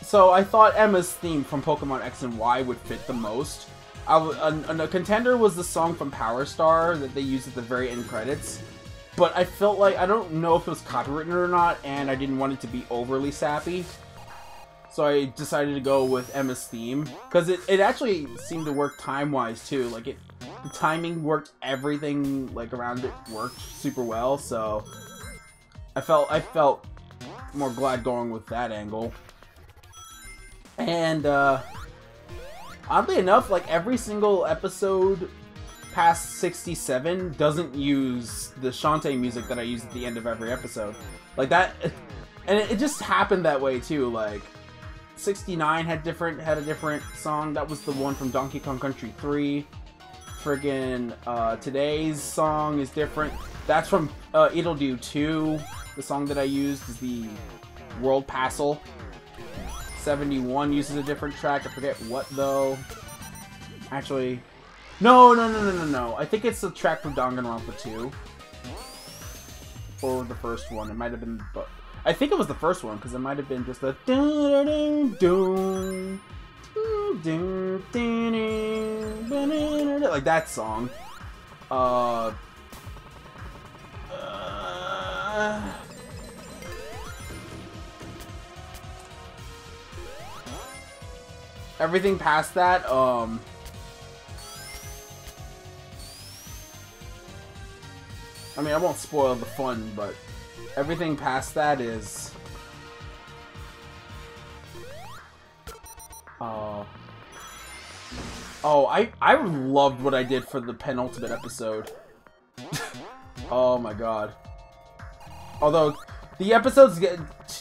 so I thought Emma's theme from Pokemon X and Y would fit the most. A contender was the song from Power Star that they used at the very end credits. But I felt like, I don't know if it was copywritten or not, and I didn't want it to be overly sappy. So I decided to go with Emma's theme. Because it actually seemed to work time-wise, too. Like, the timing worked, everything, like, around it worked super well, so I felt more glad going with that angle. And, oddly enough, like, every single episode past 67 doesn't use the Shantae music that I use at the end of every episode. Like, that, and it just happened that way, too. Like, 69 had a different song. That was the one from Donkey Kong Country 3. Friggin' today's song is different. That's from It'll Do 2. The song that I used is the World Passel. 71 uses a different track. I forget what, though. Actually, no. I think it's the track from Danganronpa 2. Or the first one. It might have been... I think it was the first one, because it might have been just the... like that song. Everything past that, I mean, I won't spoil the fun, but everything past that is... Oh, I loved what I did for the penultimate episode. Oh my god. Although, the episodes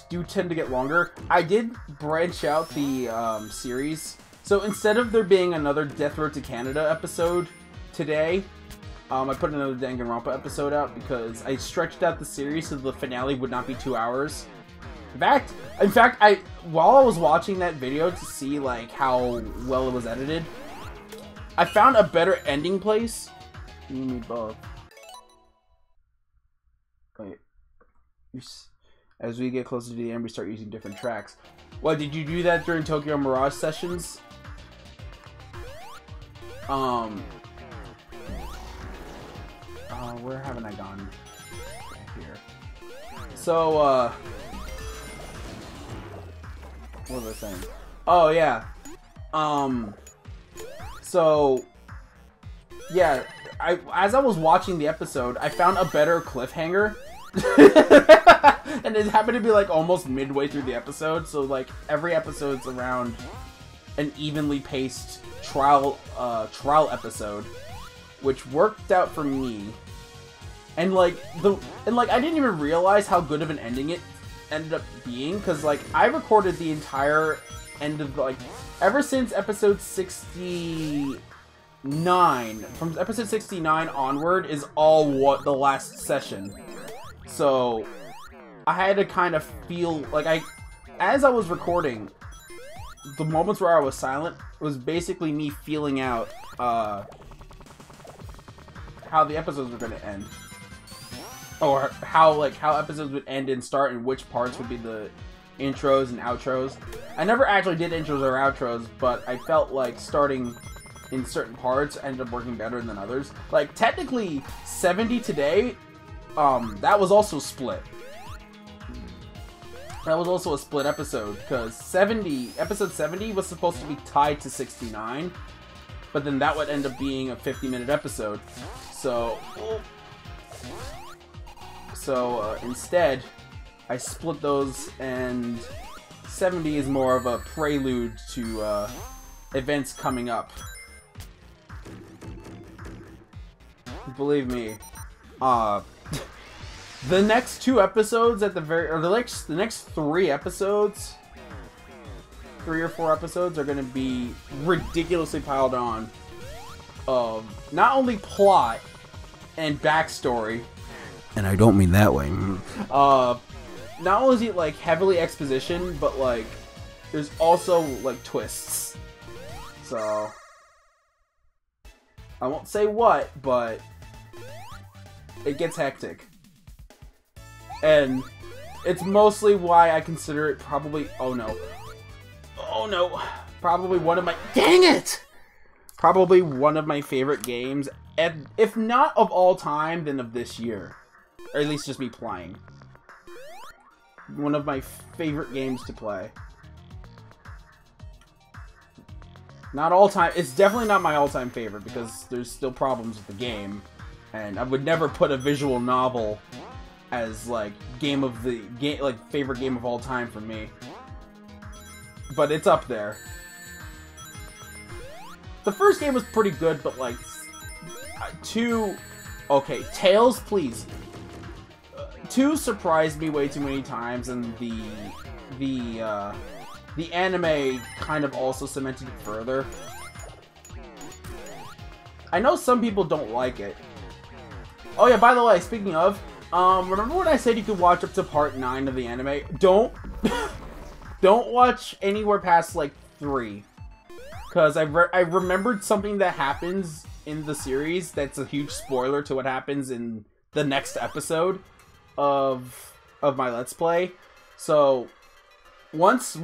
do tend to get longer. I did branch out the series. So instead of there being another Death Road to Canada episode today, I put another Danganronpa episode out because I stretched out the series so the finale would not be 2 hours. In fact, while I was watching that video to see like how well it was edited, I found a better ending place. You and me both. Wait. As we get closer to the end, we start using different tracks. What, did you do that during Tokyo Mirage sessions? Where haven't I gone? Here. So, what was I saying? Oh, yeah. So, yeah, as I was watching the episode, I found a better cliffhanger. And it happened to be like almost midway through the episode, so like every episode's around an evenly paced trial episode, which worked out for me. And like I didn't even realize how good of an ending it ended up being, because like I recorded the entire end of like ever since episode 69. From episode 69 onward is all what the last session. So I had to kind of feel like as I was recording, the moments where I was silent was basically me feeling out how the episodes were going to end, or how episodes would end and start, and which parts would be the intros and outros. I never actually did intros or outros, but I felt like starting in certain parts ended up working better than others. Like technically 70 today, that was also split. That was also a split episode, because episode 70 was supposed to be tied to 69, but then that would end up being a 50-minute episode. So instead, I split those, and 70 is more of a prelude to events coming up. Believe me, the next two episodes at the next 3 episodes, 3 or 4 episodes are going to be ridiculously piled on of not only plot and backstory, and I don't mean that way. Not only is it like heavily exposition, but like there's also like twists. So I won't say what, but it gets hectic. And it's mostly why I consider it probably, probably one of my, dang it! Probably one of my favorite games, if not of all time, then of this year. Or at least just me playing. One of my favorite games to play. Not all time, it's definitely not my all-time favorite, because there's still problems with the game. And I would never put a visual novel as like favorite game of all time for me. But it's up there. The first game was pretty good, but like okay, Tales, please. 2 surprised me way too many times, and the anime kind of also cemented it further. I know some people don't like it. Oh yeah, by the way, speaking of, remember when I said you could watch up to part 9 of the anime? Don't watch anywhere past like 3, because I remembered something that happens in the series that's a huge spoiler to what happens in the next episode of my Let's Play. So once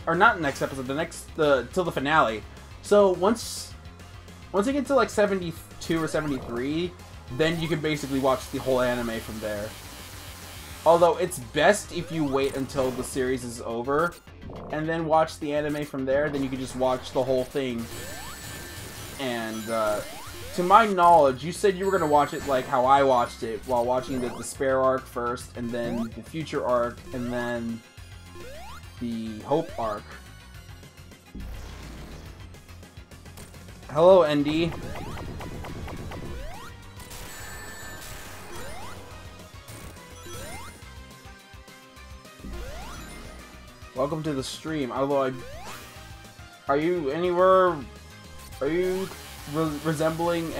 or not next episode, till the finale. So once you get to like 72 or 73, then you can basically watch the whole anime from there. Although it's best if you wait until the series is over and then watch the anime from there. Then you can just watch the whole thing. And to my knowledge, you said you were going to watch it like how I watched it, while watching the Despair arc first, and then the Future arc, and then the Hope arc. Hello, ND. Welcome to the stream. Although are you anywhere? Are you resembling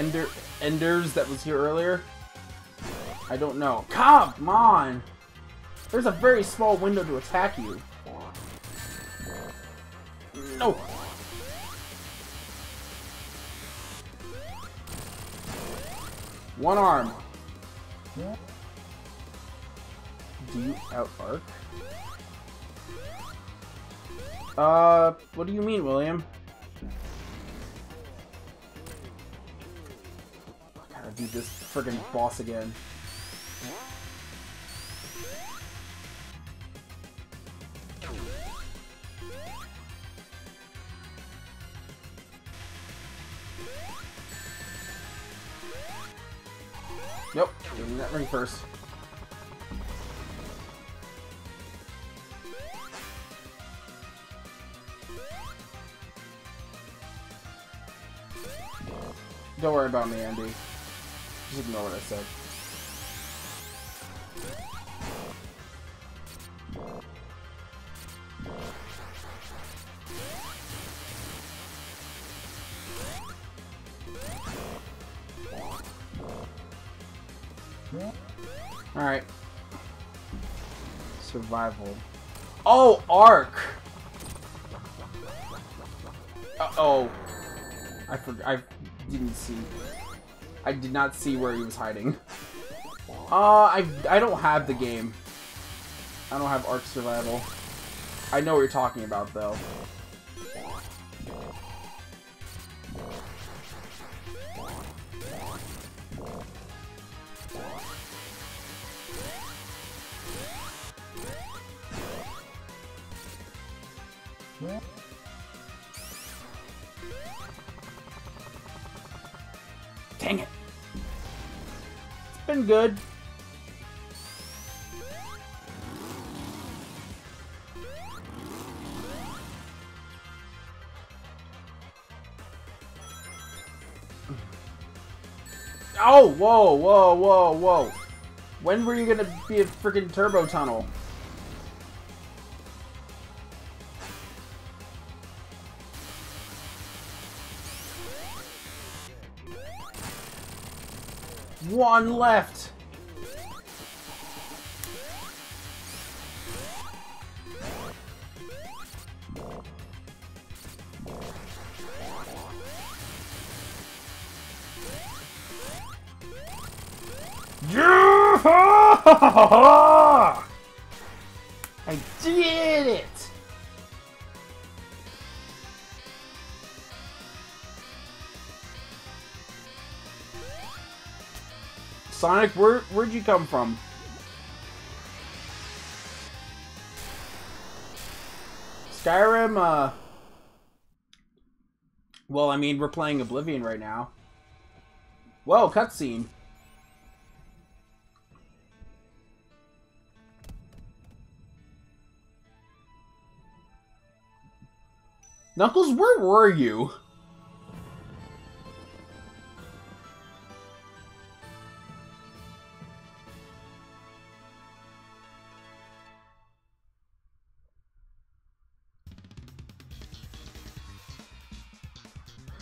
Enders that was here earlier? I don't know. Come on! There's a very small window to attack you. No! One arm. Do you out-arc? What do you mean, William? I gotta do this friggin' boss again. Nope, getting that ring first. Don't worry about me, Andy. Just ignore what I said. Alright. Survival. Oh, Arc! Uh-oh. I didn't see. I did not see where he was hiding. I don't have the game. I don't have Arc Survival. I know what you're talking about, though. Dang it. It's been good. Oh, whoa, whoa, whoa, whoa. When were you gonna be a freaking turbo tunnel? One left. I did it! Sonic, where'd you come from? Skyrim, well, I mean, we're playing Oblivion right now. Whoa, cutscene. Knuckles, where were you?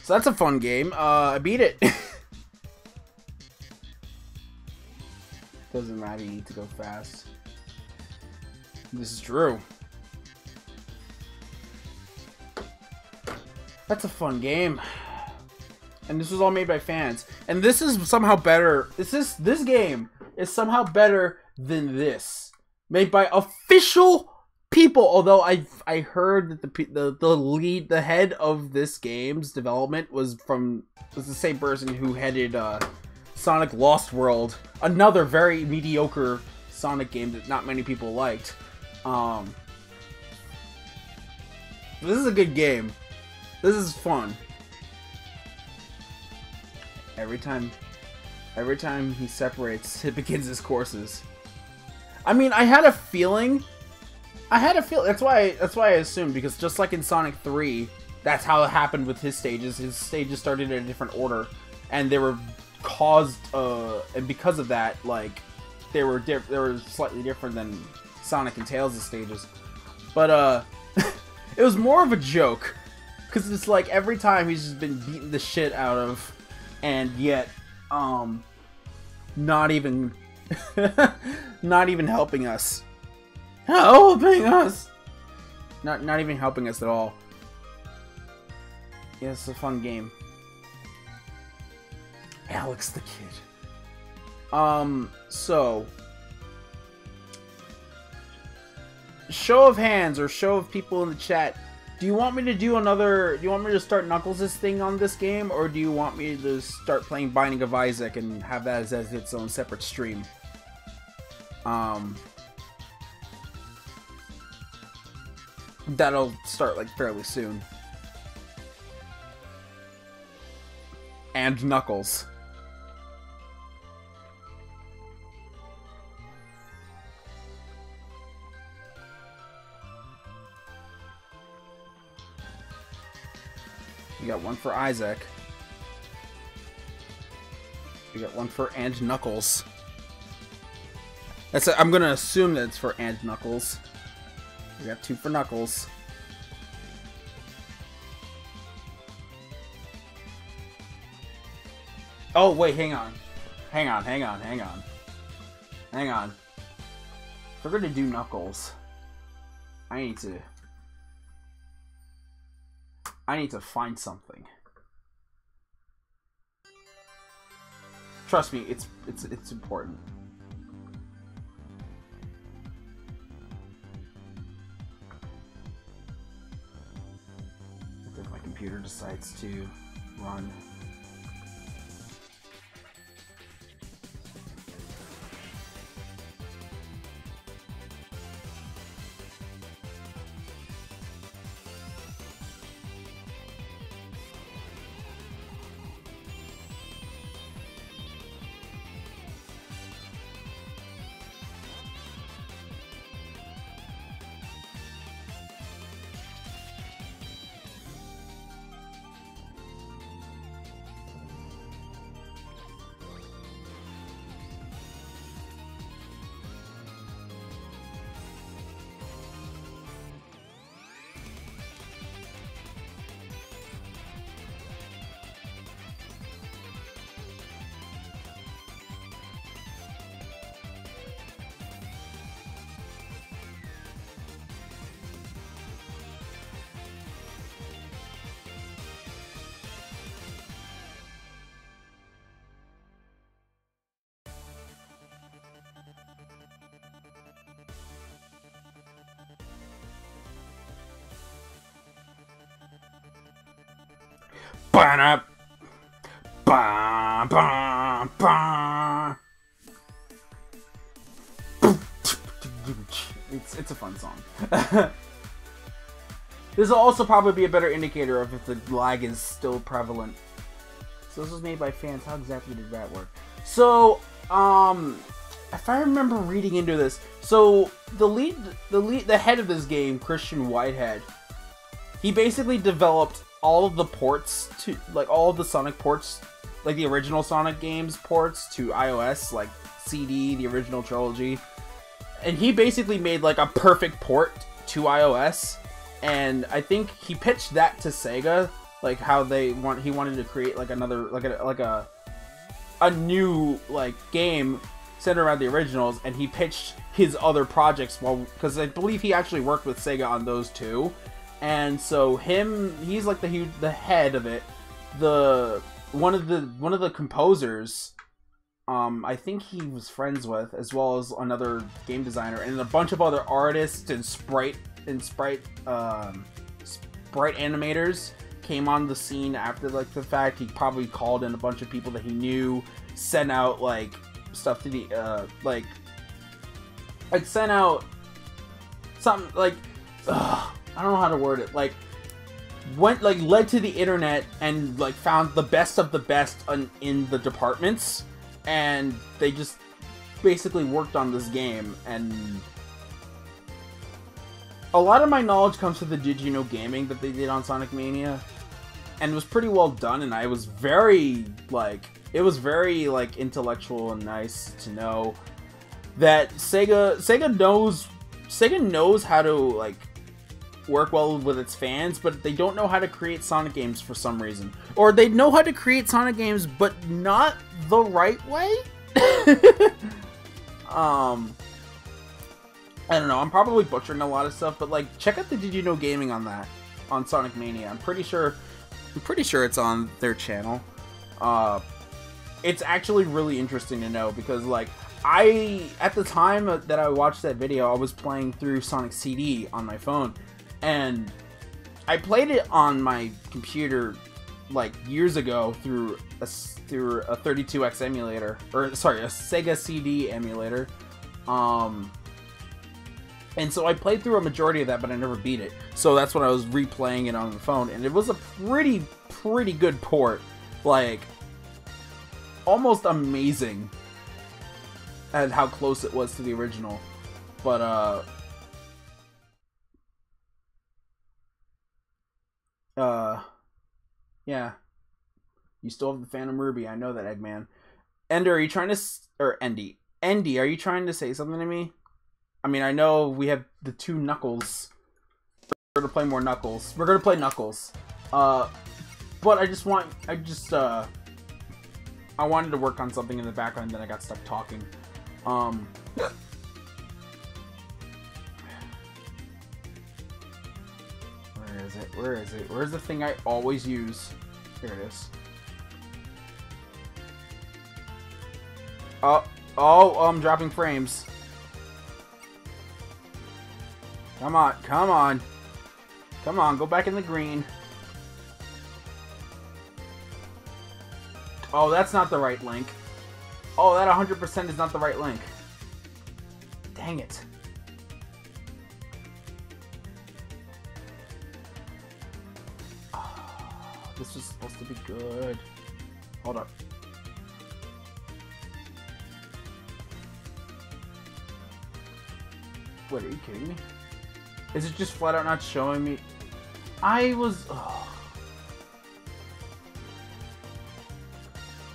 So that's a fun game. I beat it. Doesn't matter, you need to go fast. This is true. That's a fun game. And this was all made by fans. And this is somehow better. This game is somehow better than this. Made by official people. Although I heard that the head of this game's development was the same person who headed Sonic Lost World, another very mediocre Sonic game that not many people liked. This is a good game. This is fun. Every time he separates, it begins his courses. I mean, I had a feeling. That's why I assumed, because just like in Sonic 3, that's how it happened with his stages. His stages started in a different order, and they were caused. And because of that, like they were slightly different than Sonic and Tails' stages. But it was more of a joke. Because it's like every time he's just been beaten the shit out of, and yet, not even helping us. Helping us! Not even helping us at all. Yeah, it's a fun game. Alex the Kid. So. Show of hands, or show of people in the chat. Do you want me to do another... Do you want me to start Knuckles' thing on this game? Or do you want me to start playing Binding of Isaac and have that as its own separate stream? That'll start, like, fairly soon. And Knuckles. You got one for Isaac. We got one for and Knuckles. I'm gonna assume that it's for and Knuckles. We got 2 for Knuckles. Oh wait, hang on. Hang on. If we're gonna do Knuckles, I need to find something. Trust me, it's important. If my computer decides to run. Ba-da, ba, ba, ba. It's a fun song. This will also probably be a better indicator of if the lag is still prevalent. So this was made by fans. How exactly did that work? So, if I remember reading into this, so the head of this game, Christian Whitehead, he basically developed all of the ports to, like, all of the Sonic ports, like the original Sonic games ports to iOS, like CD, the original trilogy. And he basically made like a perfect port to iOS. And I think he pitched that to Sega, like how he wanted to create like another, like a new like game centered around the originals. And he pitched his other projects, because I believe he actually worked with Sega on those too. And so he's like the head of it. One of the composers, I think he was friends with, as well as another game designer and a bunch of other artists and sprite animators came on the scene after like the fact. He probably called in a bunch of people that he knew, sent out like stuff to the like sent out something like I don't know how to word it, like led to the internet and like found the best of the best in the departments, and they just basically worked on this game. And a lot of my knowledge comes from the Did You Know Gaming that they did on Sonic Mania, and it was pretty well done, and I was very like, it was very like intellectual and nice to know that Sega knows how to like work well with its fans, but they don't know how to create Sonic games for some reason. Or they know how to create Sonic games, but not the right way? I don't know, I'm probably butchering a lot of stuff, but like, check out the Did You Know Gaming on that, on Sonic Mania. I'm pretty sure it's on their channel. It's actually really interesting to know, because like, at the time that I watched that video, I was playing through Sonic CD on my phone, and I played it on my computer like years ago through a 32X emulator, or sorry, a Sega CD emulator. And so I played through a majority of that, but I never beat it. So that's when I was replaying it on the phone, and it was a pretty good port, like almost amazing at how close it was to the original. But yeah, you still have the Phantom Ruby. I know that, Eggman. Ender, are you trying to... Or Endy. Endy, are you trying to say something to me? I mean, I know we have the 2 Knuckles. We're gonna play more Knuckles. We're gonna play Knuckles. But I wanted to work on something in the background, then I got stuck talking. Where is it? Where is it? Where's the thing I always use? Here it is. Oh, I'm dropping frames. Come on, come on. Come on, go back in the green. Oh, that's not the right link. Oh, that 100% is not the right link. Dang it. Oh, this was supposed to be good. Hold up. Wait, are you kidding me? Is it just flat out not showing me? I was... Oh.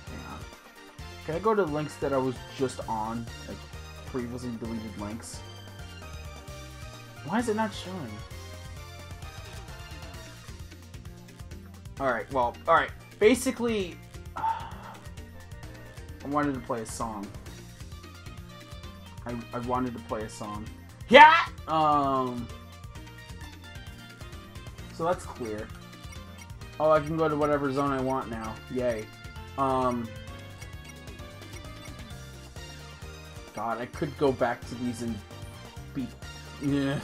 Hang on. Can I go to links that I was just on? Like, previously deleted links? Why is it not showing? Alright, well, alright. Basically, I wanted to play a song. I wanted to play a song. Yeah! So that's clear. Oh, I can go to whatever zone I want now. Yay. God, I could go back to these and be... Yeah.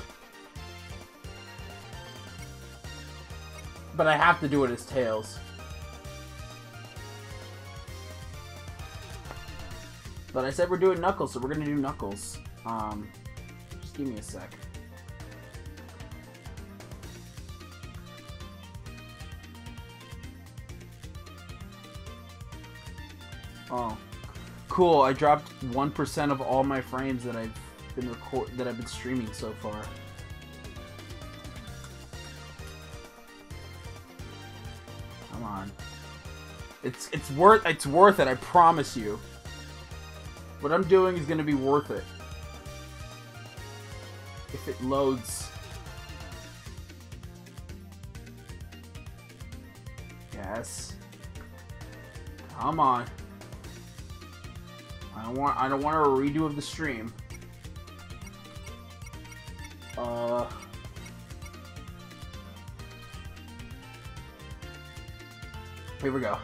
But I have to do it as Tails. But I said we're doing Knuckles, so we're gonna do Knuckles. Just give me a sec. Oh, cool! I dropped 1% of all my frames that I've been streaming so far. Come on, it's worth it. I promise you. What I'm doing is gonna be worth it. If it loads. Yes. Come on. I don't want a redo of the stream. Here we go.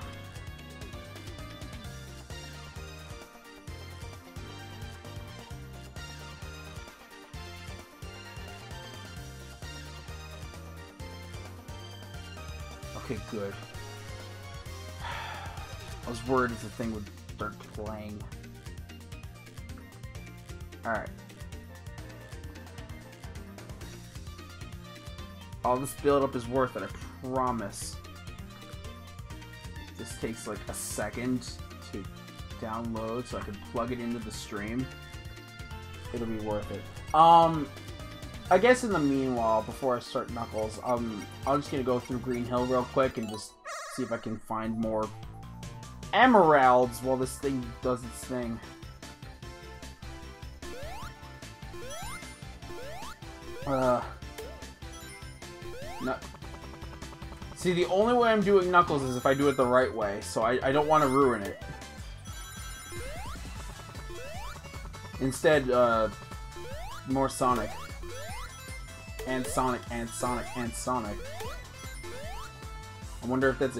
Okay, good. I was worried if the thing would start playing. Alright. All this build-up is worth it, I promise. This takes like a second to download so I can plug it into the stream. It'll be worth it. I guess in the meanwhile, before I start Knuckles, I'm just gonna go through Green Hill real quick and just see if I can find more emeralds while this thing does its thing. No. See, the only way I'm doing Knuckles is if I do it the right way, so I don't want to ruin it. Instead, more Sonic. And Sonic, and Sonic, and Sonic. I wonder if that's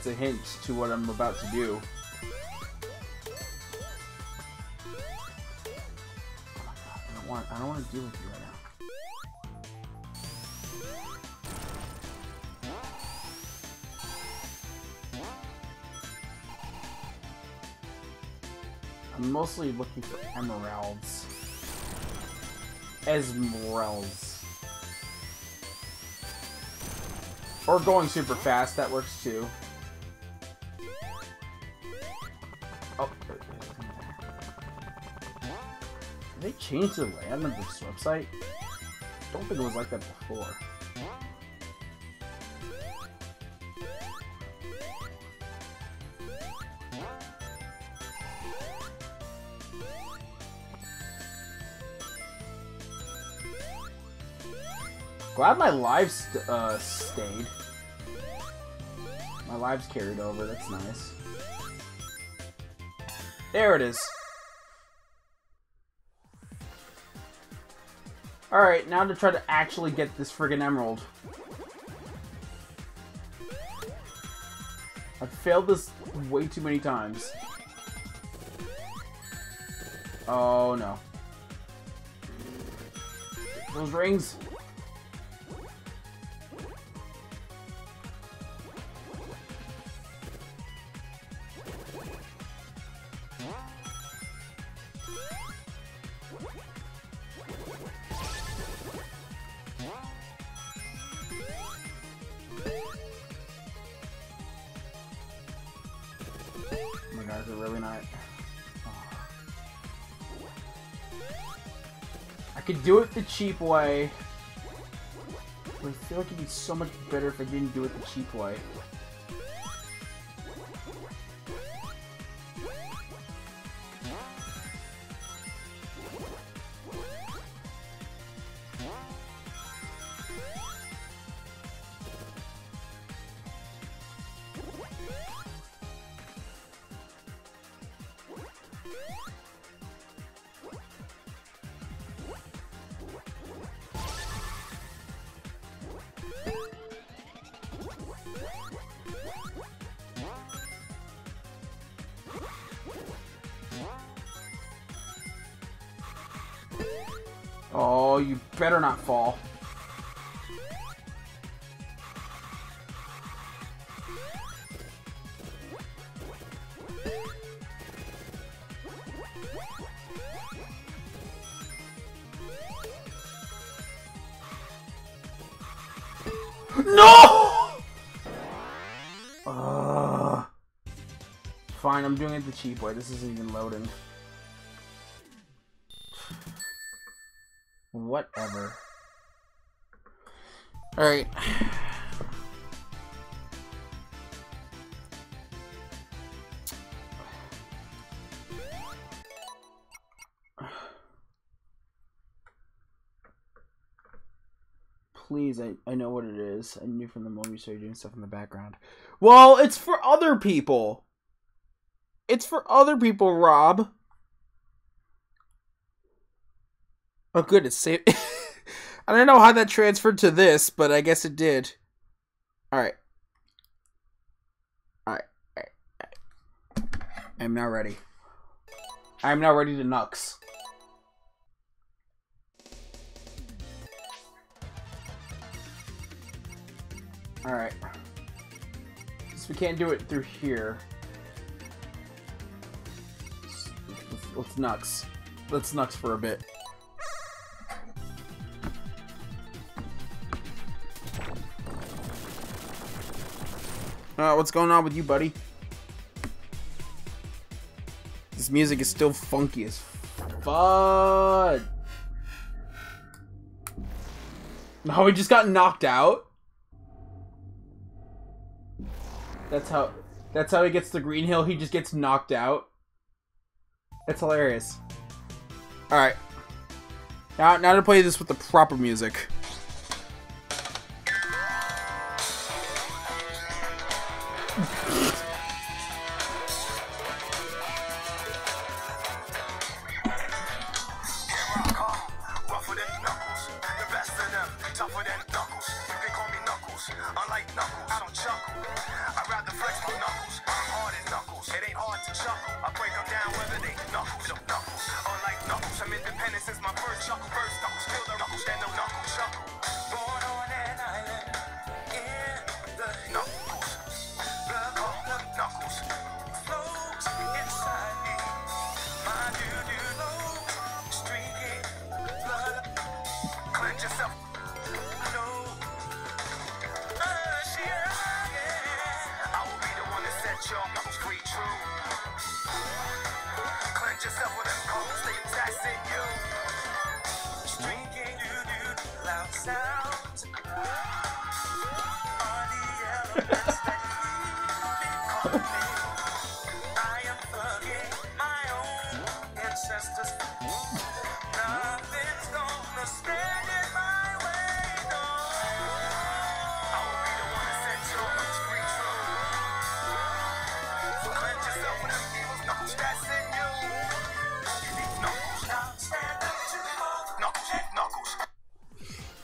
a hint to what I'm about to do. Oh my god, I don't want to deal with you right now. I'm mostly looking for emeralds. Esmeralds. Or going super fast, that works too. Oh. Did they change the layout of this website? I don't think it was like that before. Glad my lives stayed. My lives carried over. That's nice. There it is. Alright, now to try to actually get this friggin' emerald. I've failed this way too many times. Oh no. Those rings. Oh my god, they're really not. I could do it the cheap way, but I feel like it'd be so much better if I didn't do it the cheap way. Oh, you better not fall. No! Fine, I'm doing it the cheap way. This isn't even loading. Whatever. Alright. Please, I know what it is. I knew from the moment you started doing stuff in the background. Well, it's for other people. It's for other people, Rob. Oh, good, it's safe. I don't know how that transferred to this, but I guess it did. Alright. Alright. I'm now ready. I'm now ready to Nux. Alright. Since we can't do it through here. Let's Nux. Let's Nux for a bit. What's going on with you, buddy? This music is still funky as fuck. No, we just got knocked out. That's how he gets the green hill. He just gets knocked out. That's hilarious. All right. Now to play this with the proper music.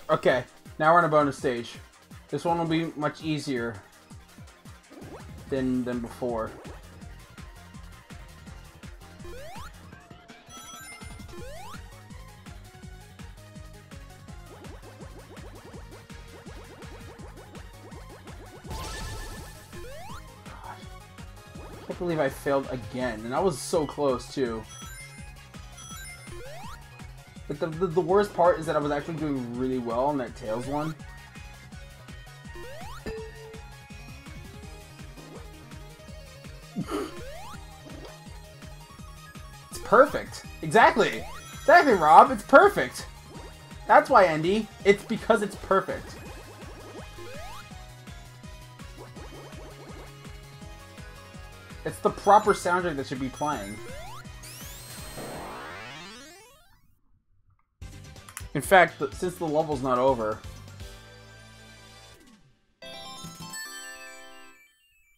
Okay, now we're on a bonus stage. This one will be much easier than before. I can't believe I failed again, and I was so close too. But the worst part is that I was actually doing really well on that Tails one. It's perfect. Exactly. Exactly, Rob. It's perfect. That's why, Andy. It's because it's perfect. It's the proper soundtrack that should be playing. In fact, since the level's not over...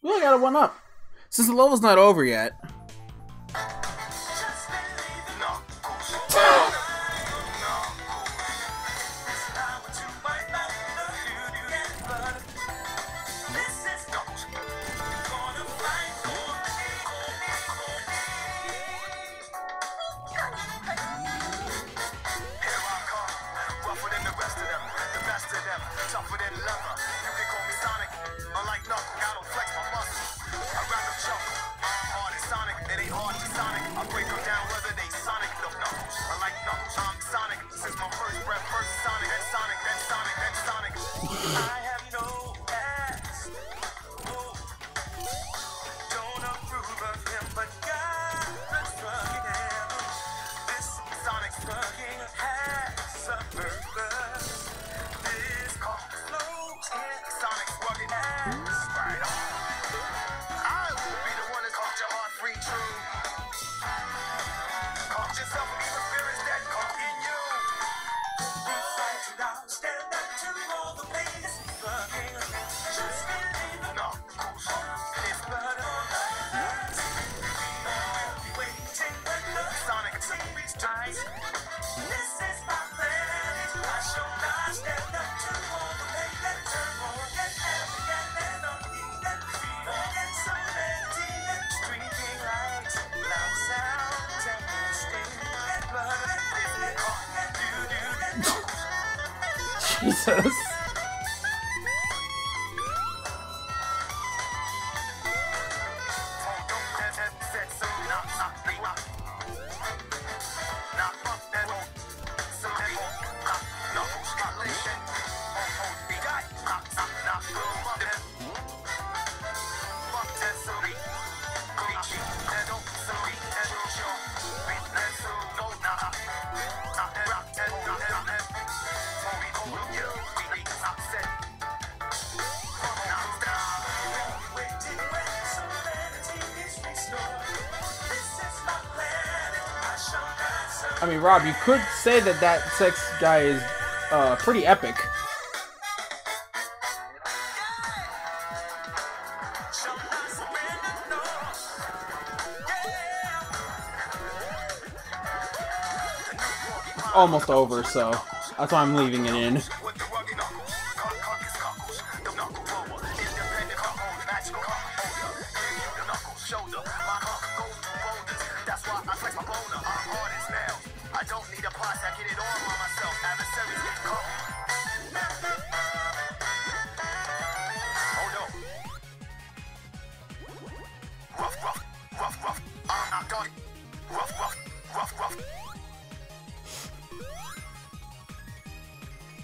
We only got a 1-up. Since the level's not over yet... Jesus. I mean, Rob, you could say that that sex guy is pretty epic. It's almost over, so that's why I'm leaving it in.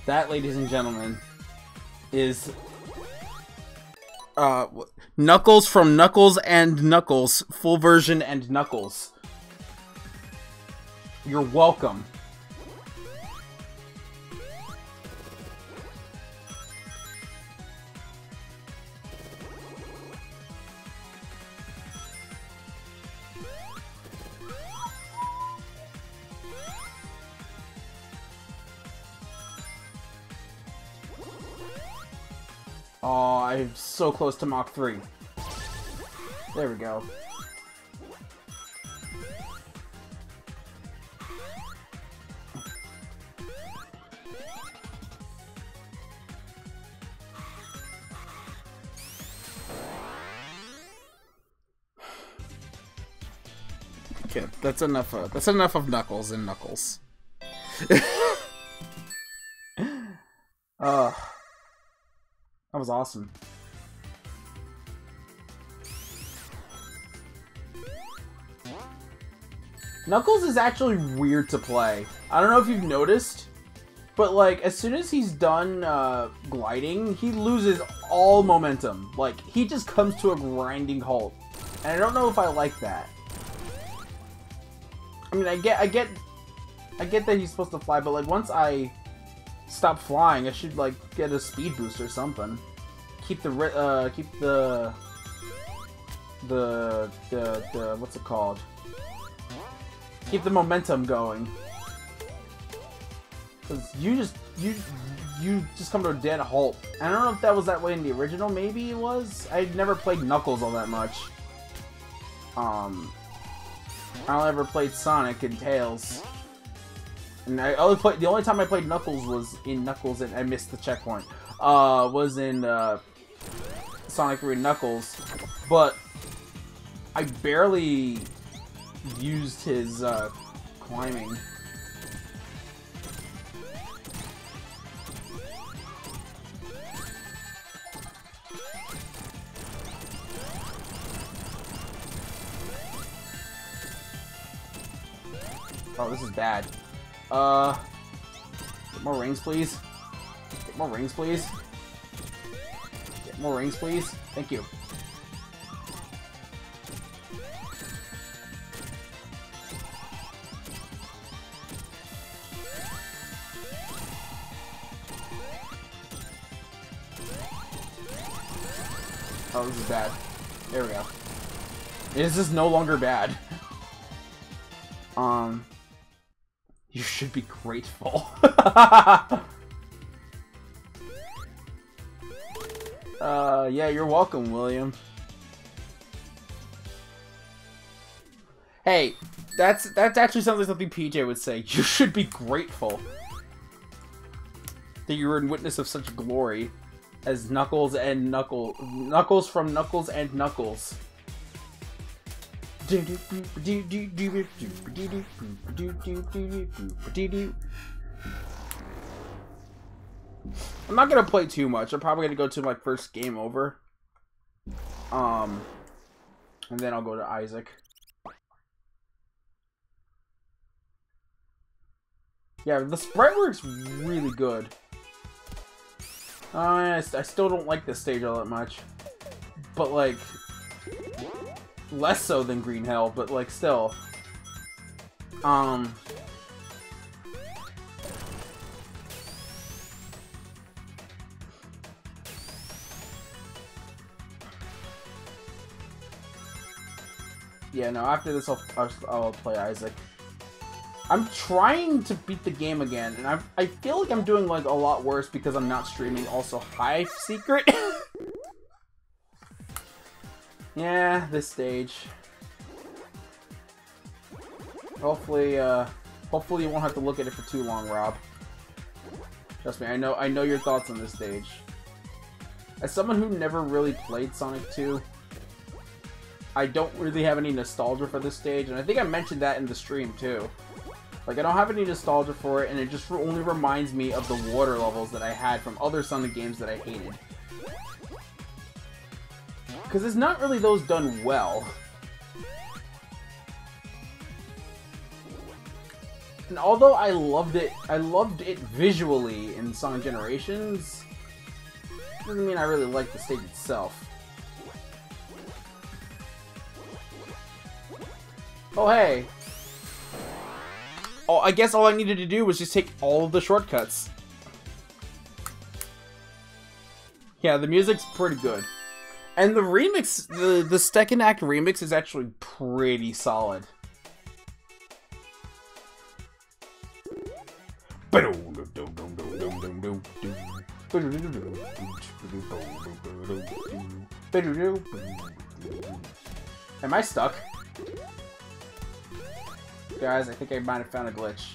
That, ladies and gentlemen, is Knuckles from Knuckles and Knuckles, full version and Knuckles. You're welcome. Oh, I'm so close to Mach 3. There we go. Okay, that's enough of Knuckles and Knuckles. That was awesome. Knuckles is actually weird to play. I don't know if you've noticed, but like as soon as he's done gliding, he loses all momentum. Like he just comes to a grinding halt, and I don't know if I like that. I mean, I get that he's supposed to fly, but like once I stop flying, I should like get a speed boost or something. Keep the what's it called? Keep the momentum going. Cause you just come to a dead halt. I don't know if that was that way in the original. Maybe it was. I'd never played Knuckles all that much. I only ever played Sonic and Tails. And the only time I played Knuckles was in Knuckles, and I missed the checkpoint. Was in Sonic 3 and Knuckles, but I barely used his climbing. Oh, this is bad. Get more rings, please. Get more rings, please. Get more rings, please. Thank you. Oh, this is bad. There we go. This is no longer bad. You should be grateful. Yeah, you're welcome, William. Hey, that actually sounds like something PJ would say. You should be grateful that you were in witness of such glory as Knuckles from Knuckles and Knuckles. I'm not gonna play too much. I'm probably gonna go to my first game over. And then I'll go to Isaac. Yeah, the sprite works really good. I still don't like this stage all that much. But like less so than Green Hell, but like still. Yeah, no, after this I'll play Isaac. I'm trying to beat the game again, and I feel like I'm doing like a lot worse because I'm not streaming also High Secret. Yeah, this stage. Hopefully you won't have to look at it for too long, Rob. Trust me, I know your thoughts on this stage. As someone who never really played Sonic 2, I don't really have any nostalgia for this stage, and I think I mentioned that in the stream too. Like, I don't have any nostalgia for it, and it just only reminds me of the water levels that I had from other Sonic games that I hated. Because it's not really those done well. And although I loved it visually in Sonic Generations, doesn't mean I really like the stage itself. Oh, hey! Oh, I guess all I needed to do was just take all of the shortcuts. Yeah, the music's pretty good. And the remix, the second act remix is actually pretty solid. Am I stuck? Guys, I think I might have found a glitch.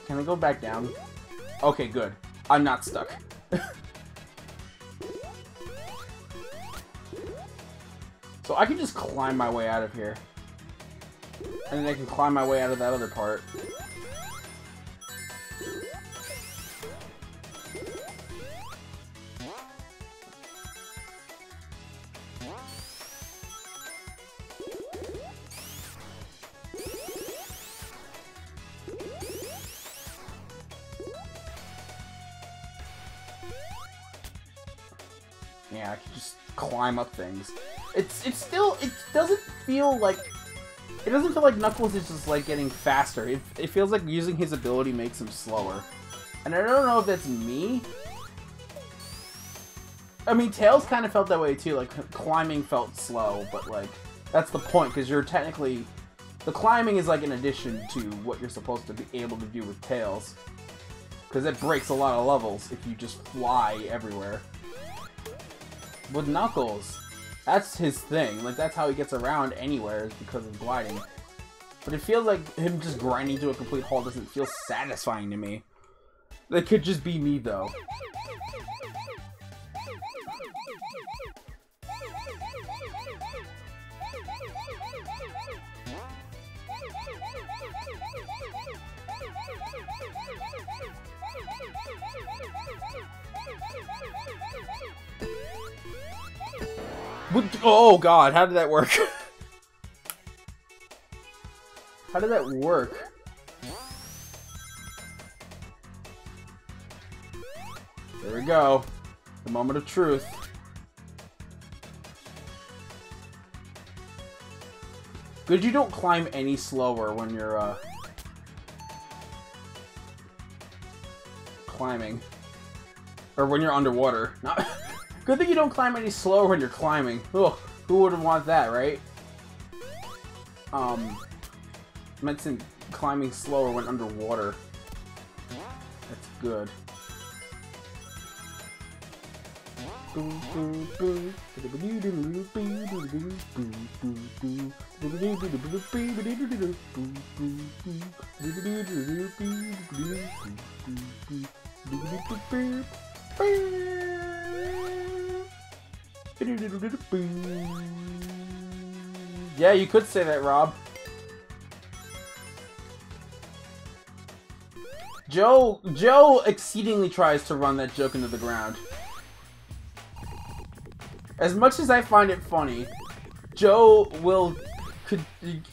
Can I go back down? Okay, good. I'm not stuck. So I can just climb my way out of here. And then I can climb my way out of that other part. Yeah, I can just climb up things. It doesn't feel like Knuckles is just like getting faster. It feels like using his ability makes him slower. And I don't know if that's me. I mean, Tails kind of felt that way too. Like climbing felt slow, but like that's the point because you're technically the climbing is like an addition to what you're supposed to be able to do with Tails. Because it breaks a lot of levels if you just fly everywhere. With Knuckles, that's his thing. Like, that's how he gets around anywhere, is because of gliding. But it feels like him just grinding to a complete halt doesn't feel satisfying to me. That could just be me, though. Oh god, how did that work? How did that work? There we go. The moment of truth. Good you don't climb any slower when you're, climbing. Or when you're underwater. Not good thing you don't climb any slower when you're climbing. Ugh, who wouldn't want that, right? Mentioned climbing slower when underwater. That's good. Yeah, you could say that, Rob. Joe exceedingly tries to run that joke into the ground. As much as I find it funny, Joe will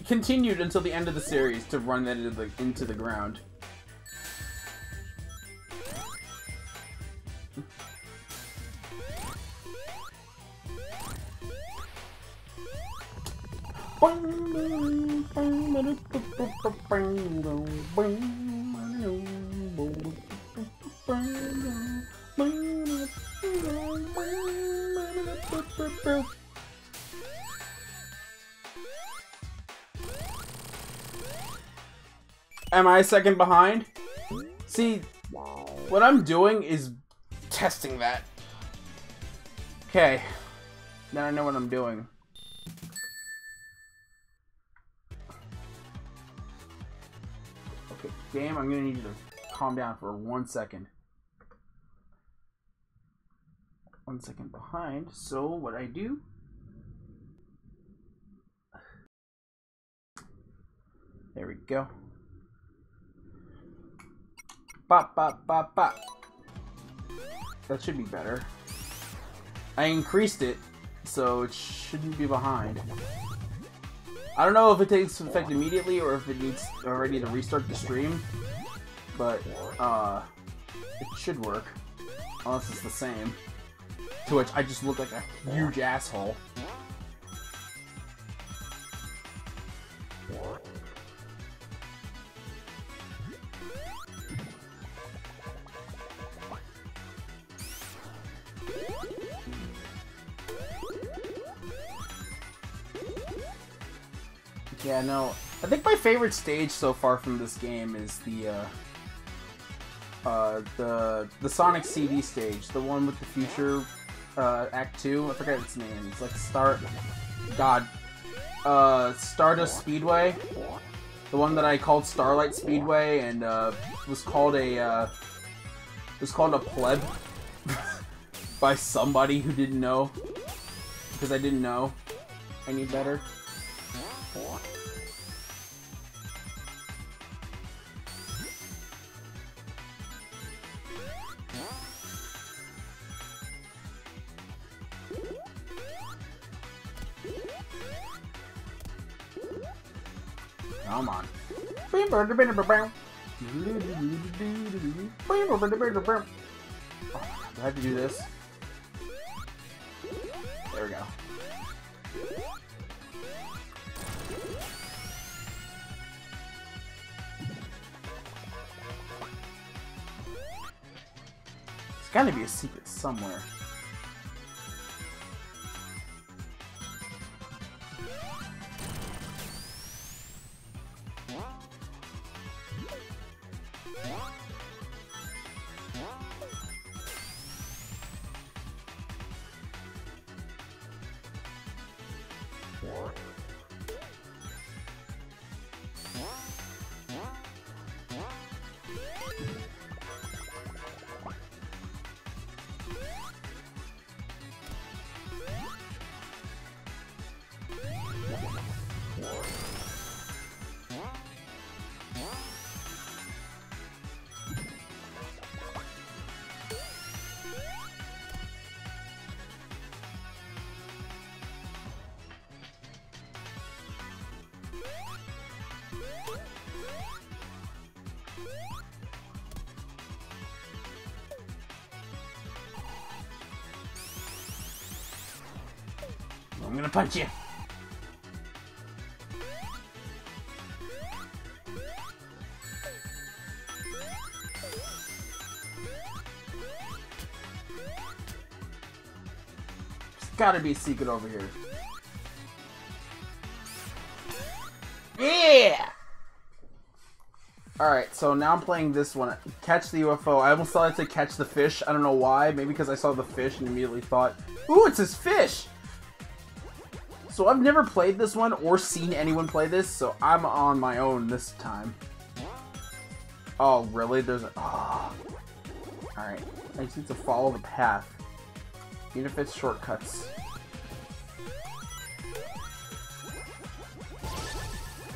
continue until the end of the series to run that into the ground. Am I a second behind? See, what I'm doing is testing that. Okay. Now I know what I'm doing. Okay, game, I'm gonna need you to calm down for 1 second. 1 second behind, so what I do... There we go. Bop, bop, bop, bop. That should be better. I increased it, so it shouldn't be behind. I don't know if it takes effect immediately or if it needs already to restart the stream, but it should work, unless it's the same. To which I just look like a huge asshole. Yeah, no. I think my favorite stage so far from this game is the Sonic CD stage, the one with the future Act 2. I forget its name. It's like Stardust Speedway. The one that I called Starlight Speedway and was called a pleb by somebody who didn't know, because I didn't know. I need better. Come on. Do I have to do this? There we go. There's gotta be a secret somewhere. I'm gonna punch you. There's gotta be a secret over here. Yeah! Alright, so now I'm playing this one. Catch the UFO. I almost thought it said catch the fish. I don't know why. Maybe because I saw the fish and immediately thought, ooh, it's this fish! So I've never played this one or seen anyone play this, so I'm on my own this time. Oh, really? There's a... Oh. Alright. I just need to follow the path. Even if it's shortcuts.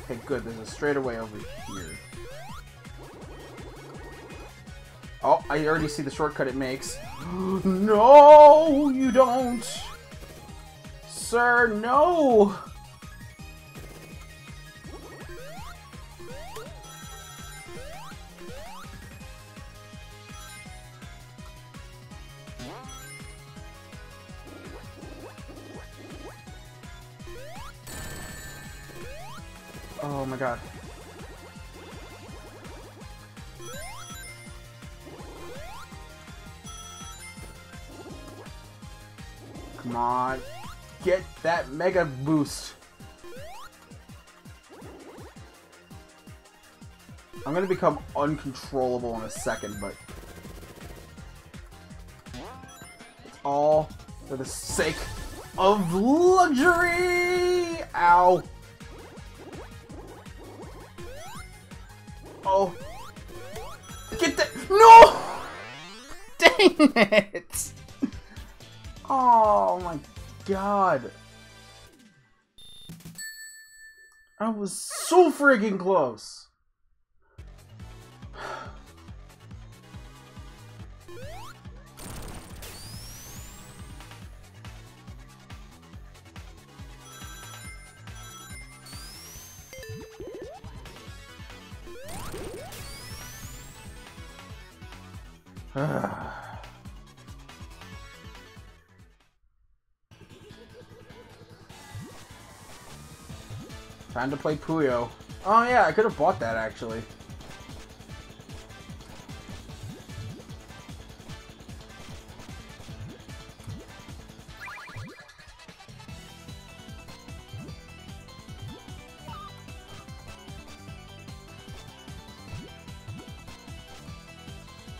Okay, good. There's a straightaway over here. Oh, I already see the shortcut it makes. No, you don't! Sir, no! Oh my god. Come on. Get that mega boost. I'm gonna become uncontrollable in a second, but it's all for the sake of luxury. Ow. Oh. Get that. No! Dang it. Oh my god. I was so friggin' close. Time to play Puyo. Oh yeah, I could have bought that actually.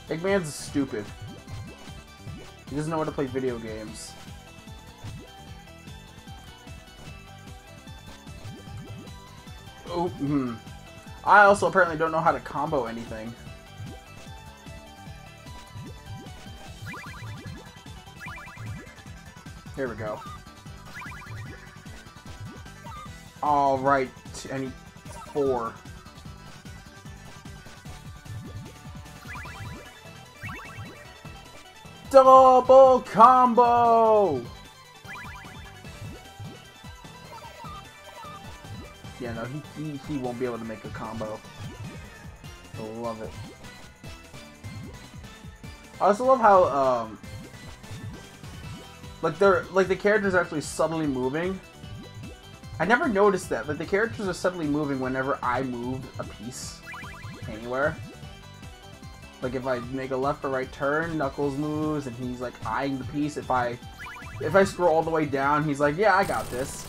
Eggman's stupid. He doesn't know how to play video games. Oh, I also apparently don't know how to combo anything. Here we go. All right, I need 4. Double combo! Yeah, no, he won't be able to make a combo. I love it. I also love how like the characters are actually subtly moving. I never noticed that. Like the characters are subtly moving whenever I move a piece anywhere. Like if I make a left or right turn, Knuckles moves and he's like eyeing the piece. If I scroll all the way down, he's like, yeah, I got this.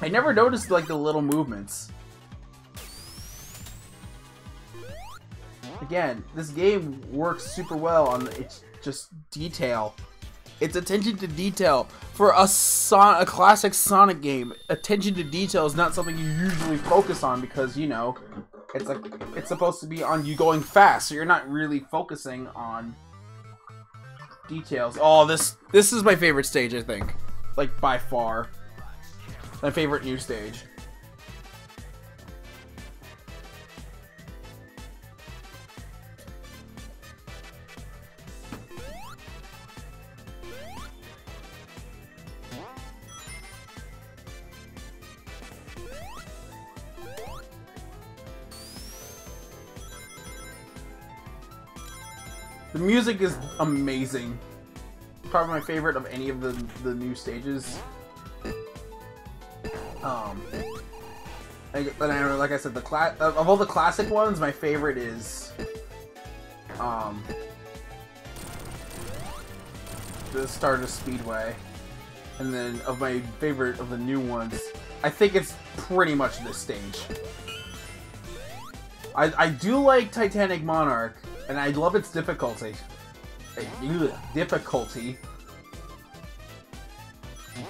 I never noticed like the little movements. Again, this game works super well on its just detail. It's attention to detail. For a classic Sonic game, attention to detail is not something you usually focus on because, you know, it's supposed to be on you going fast, so you're not really focusing on details. Oh, this is my favorite stage, I think. Like, by far. My favorite new stage. The music is amazing. Probably my favorite of any of the new stages. Like I said, of all the classic ones, my favorite is the Stardust Speedway, and then of my favorite of the new ones, I think it's pretty much this stage. I do like Titanic Monarch, and I love its difficulty.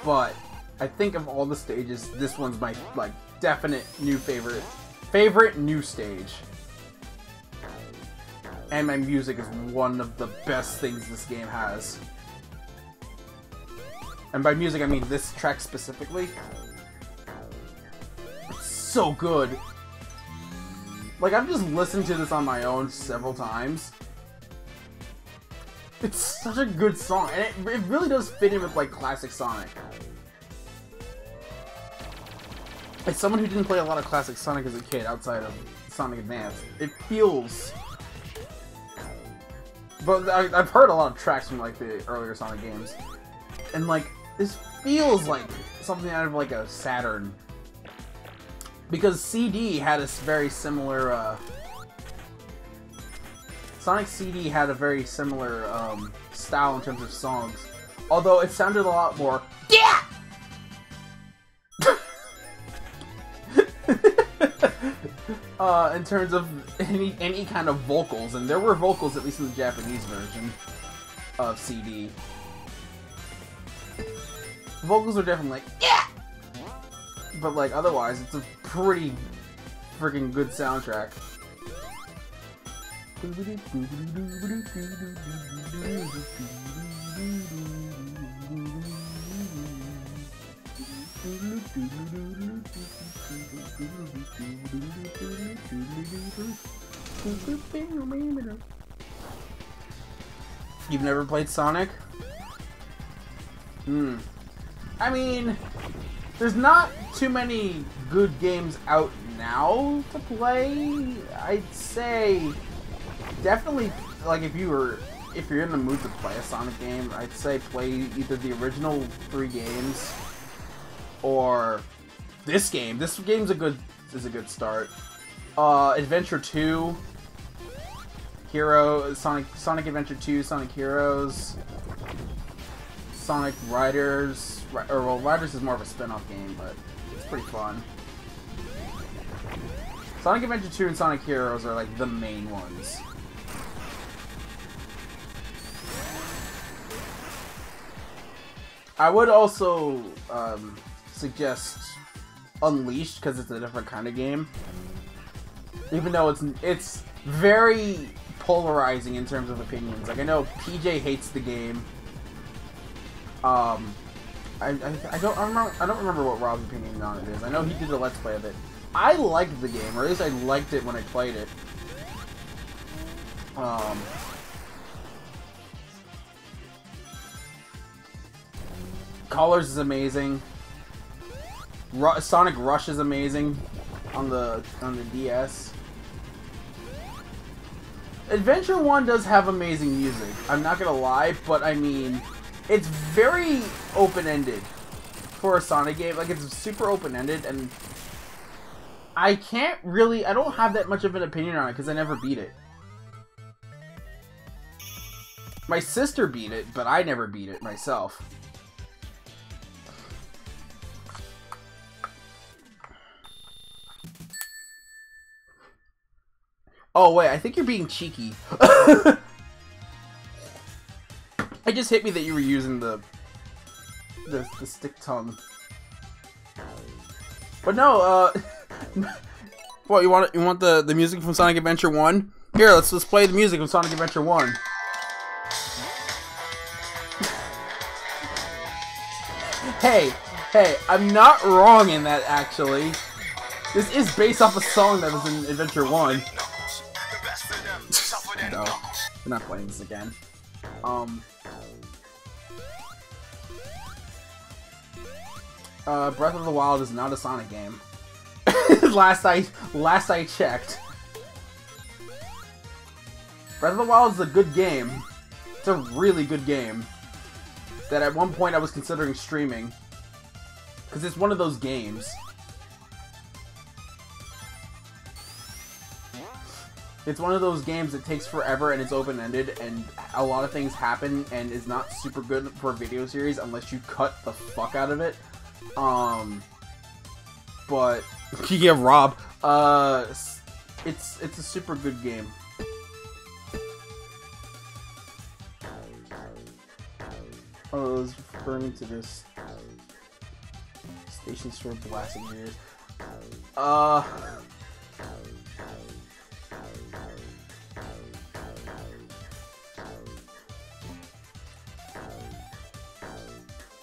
But I think of all the stages, this one's my like definite new favorite new stage. And my music is one of the best things this game has. And by music, I mean this track specifically. It's so good. Like, I've just listened to this on my own several times. It's such a good song, and it really does fit in with, like, classic Sonic. As someone who didn't play a lot of classic Sonic as a kid outside of Sonic Advance, it feels... But I've heard a lot of tracks from, like, the earlier Sonic games. And, like, this feels like something out of, like, a Saturn. Because CD had a very similar, Sonic CD had a very similar, style in terms of songs. Although it sounded a lot more, yeah! In terms of any kind of vocals. And there were vocals, at least in the Japanese version of CD. The vocals are definitely like, yeah! But, like, otherwise, it's a pretty freaking good soundtrack. You've never played Sonic? I mean... There's not too many good games out now to play. I'd say definitely, like, if you're in the mood to play a Sonic game, I'd say play either the original 3 games or this game. This game's a good start. Adventure 2, Sonic Adventure 2, Sonic Heroes, Sonic Riders. Well, Riders is more of a spin-off game, but it's pretty fun. Sonic Adventure 2 and Sonic Heroes are, like, the main ones. I would also suggest Unleashed, because it's a different kind of game. Even though it's very polarizing in terms of opinions. Like, I know PJ hates the game. I don't remember what Rob's opinion on it is. I know he did a Let's Play of it. I liked the game, or at least I liked it when I played it. Colors is amazing. Sonic Rush is amazing on the DS. Adventure 1 does have amazing music. I'm not gonna lie, but I mean, it's very open-ended for a Sonic game. Like, it's super open-ended, and I don't have that much of an opinion on it because I never beat it. My sister beat it, but I never beat it myself. Oh wait, I think you're being cheeky. It just hit me that you were using the stick tongue. But no, what, you want the music from Sonic Adventure 1? Here, let's play the music from Sonic Adventure 1. Hey, I'm not wrong in that, actually. This is based off a song that was in Adventure 1. No, we're not playing this again. Breath of the Wild is not a Sonic game. last I checked. Breath of the Wild is a good game. It's a really good game. That at one point I was considering streaming. Because it's one of those games. It's one of those games that takes forever and it's open-ended and a lot of things happen and is not super good for a video series unless you cut the fuck out of it. But yeah, Rob. It's a super good game. Oh, I was referring to this Station Store blasting ears.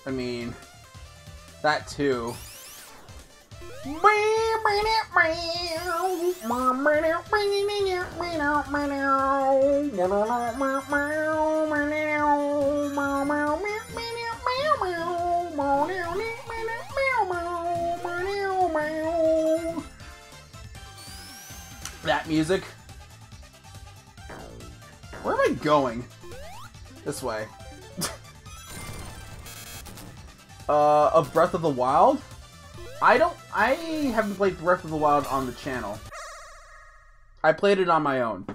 I mean, that too. That music. Where am I going? This way. Of Breath of the Wild? I haven't played Breath of the Wild on the channel. I played it on my own.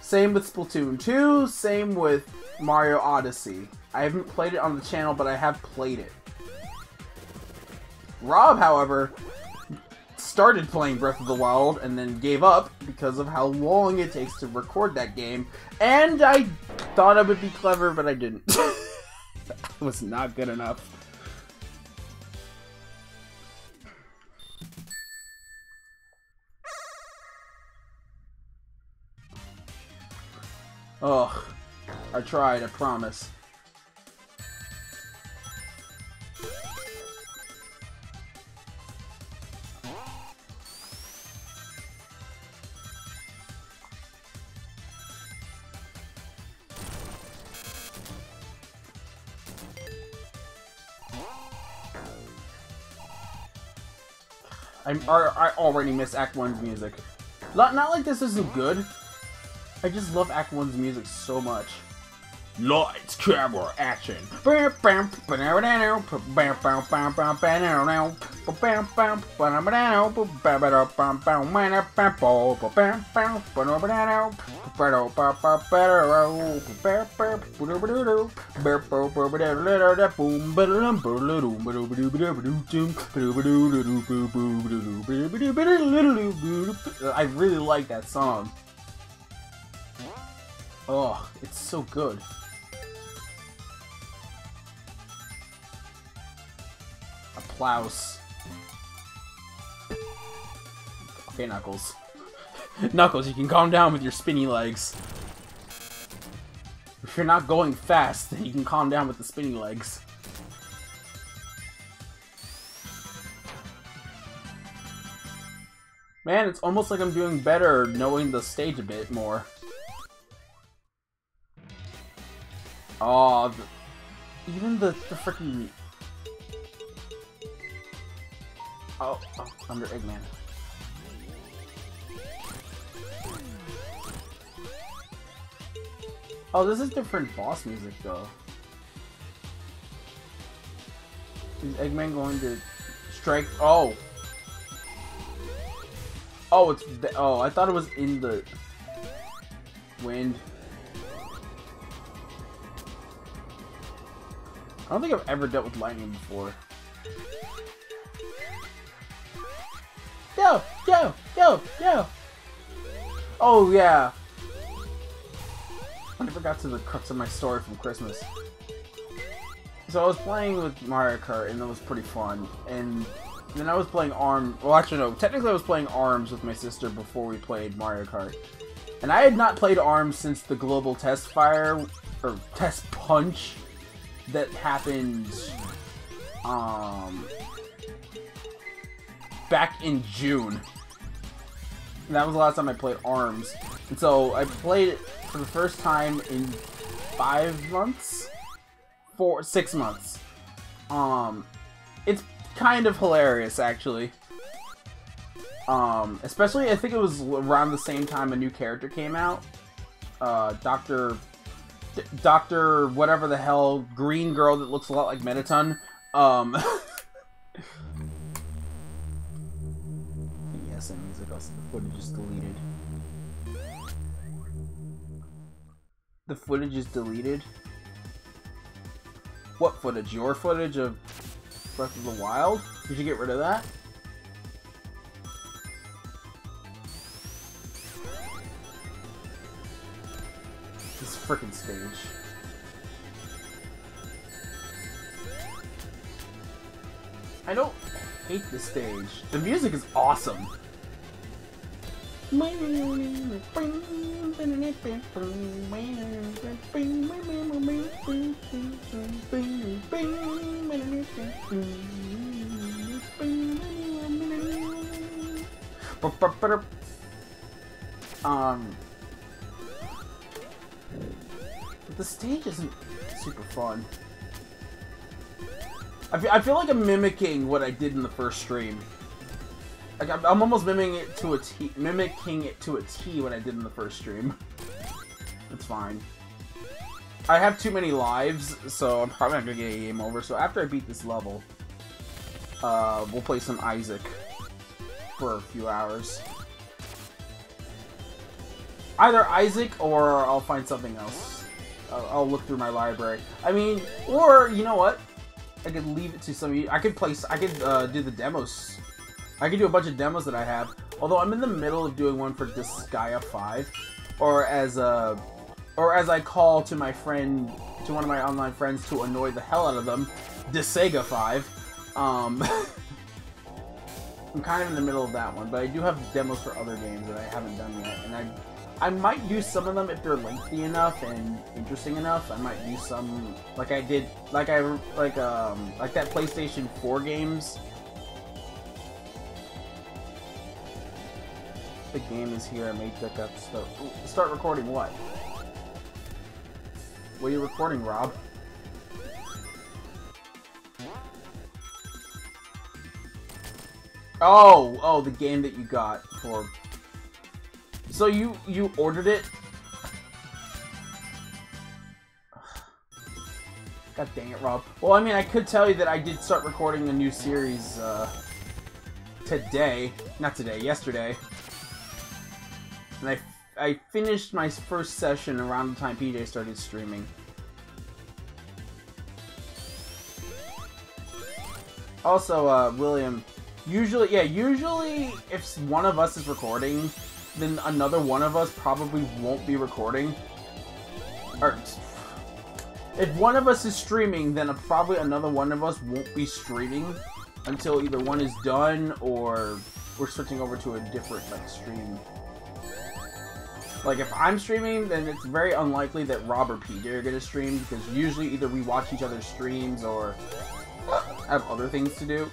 Same with Splatoon 2, same with Mario Odyssey. I haven't played it on the channel, but I have played it. Rob, however, started playing Breath of the Wild and then gave up because of how long it takes to record that game. And I thought I would be clever, but I didn't. That was not good enough. Ugh. I tried, I promise. I already miss Act 1's music. Not like this isn't good. I just love Act 1's music so much. Lights, camera, action. I really like that song. Oh, it's so good. Applause. Okay, Knuckles. Knuckles, you can calm down with your spinny legs. If you're not going fast, then you can calm down with the spinny legs. Man, it's almost like I'm doing better knowing the stage a bit more. Oh, even the freaking... Oh, under Eggman. Oh, this is different boss music, though. Is Eggman going to strike? Oh! Oh, it's... Oh, I thought it was in the wind. I don't think I've ever dealt with lightning before. Go! Go! Go! Go! Oh, yeah. I forgot to the crux of my story from Christmas. So I was playing with Mario Kart, and it was pretty fun. And then I was playing ARMS. Well, actually, no. Technically, I was playing ARMS with my sister before we played Mario Kart. And I had not played ARMS since the global test fire, or test punch, that happened, back in June. And that was the last time I played ARMS. And so I played it for the first time in 5 months? 6 months. It's kind of hilarious, actually. Especially, I think it was around the same time a new character came out. Dr. Whatever the hell, green girl that looks a lot like Mettaton. Yes, and music, also the footage is deleted. The footage is deleted? What footage? Your footage of Breath of the Wild? Did you get rid of that? This frickin' stage. I don't hate this stage. The music is awesome. The stage isn't super fun. I feel like I'm mimicking what I did in the first stream. Like I'm almost mimicking it to a T what I did in the first stream. It's fine. I have too many lives, so I'm probably not gonna get a game over. So after I beat this level, we'll play some Isaac for a few hours. Either Isaac or I'll find something else. I'll look through my library. I mean, or you know what? I could leave it to some of you. I could do the demos. I could do a bunch of demos that I have. Although I'm in the middle of doing one for Disgaea 5, or as I call to my friend, to one of my online friends to annoy the hell out of them, Disgaea 5. I'm kind of in the middle of that one, but I do have demos for other games that I haven't done yet, and I might do some of them if they're lengthy enough and interesting enough. I might do some like I did, like that PlayStation 4 games. The game is here. I may pick up stuff. Start recording what? What are you recording, Rob? Oh, the game that you got for. So you ordered it? God dang it, Rob. Well, I mean, I could tell you that I did start recording a new series today. Not today, yesterday. And I finished my first session around the time PJ started streaming. Also, William, usually if one of us is recording, then another one of us probably won't be recording. Or, if one of us is streaming, then probably another one of us won't be streaming until either one is done or we're switching over to a different stream. Like, if I'm streaming, then it's very unlikely that Rob or PJ are going to stream, because usually either we watch each other's streams or have other things to do.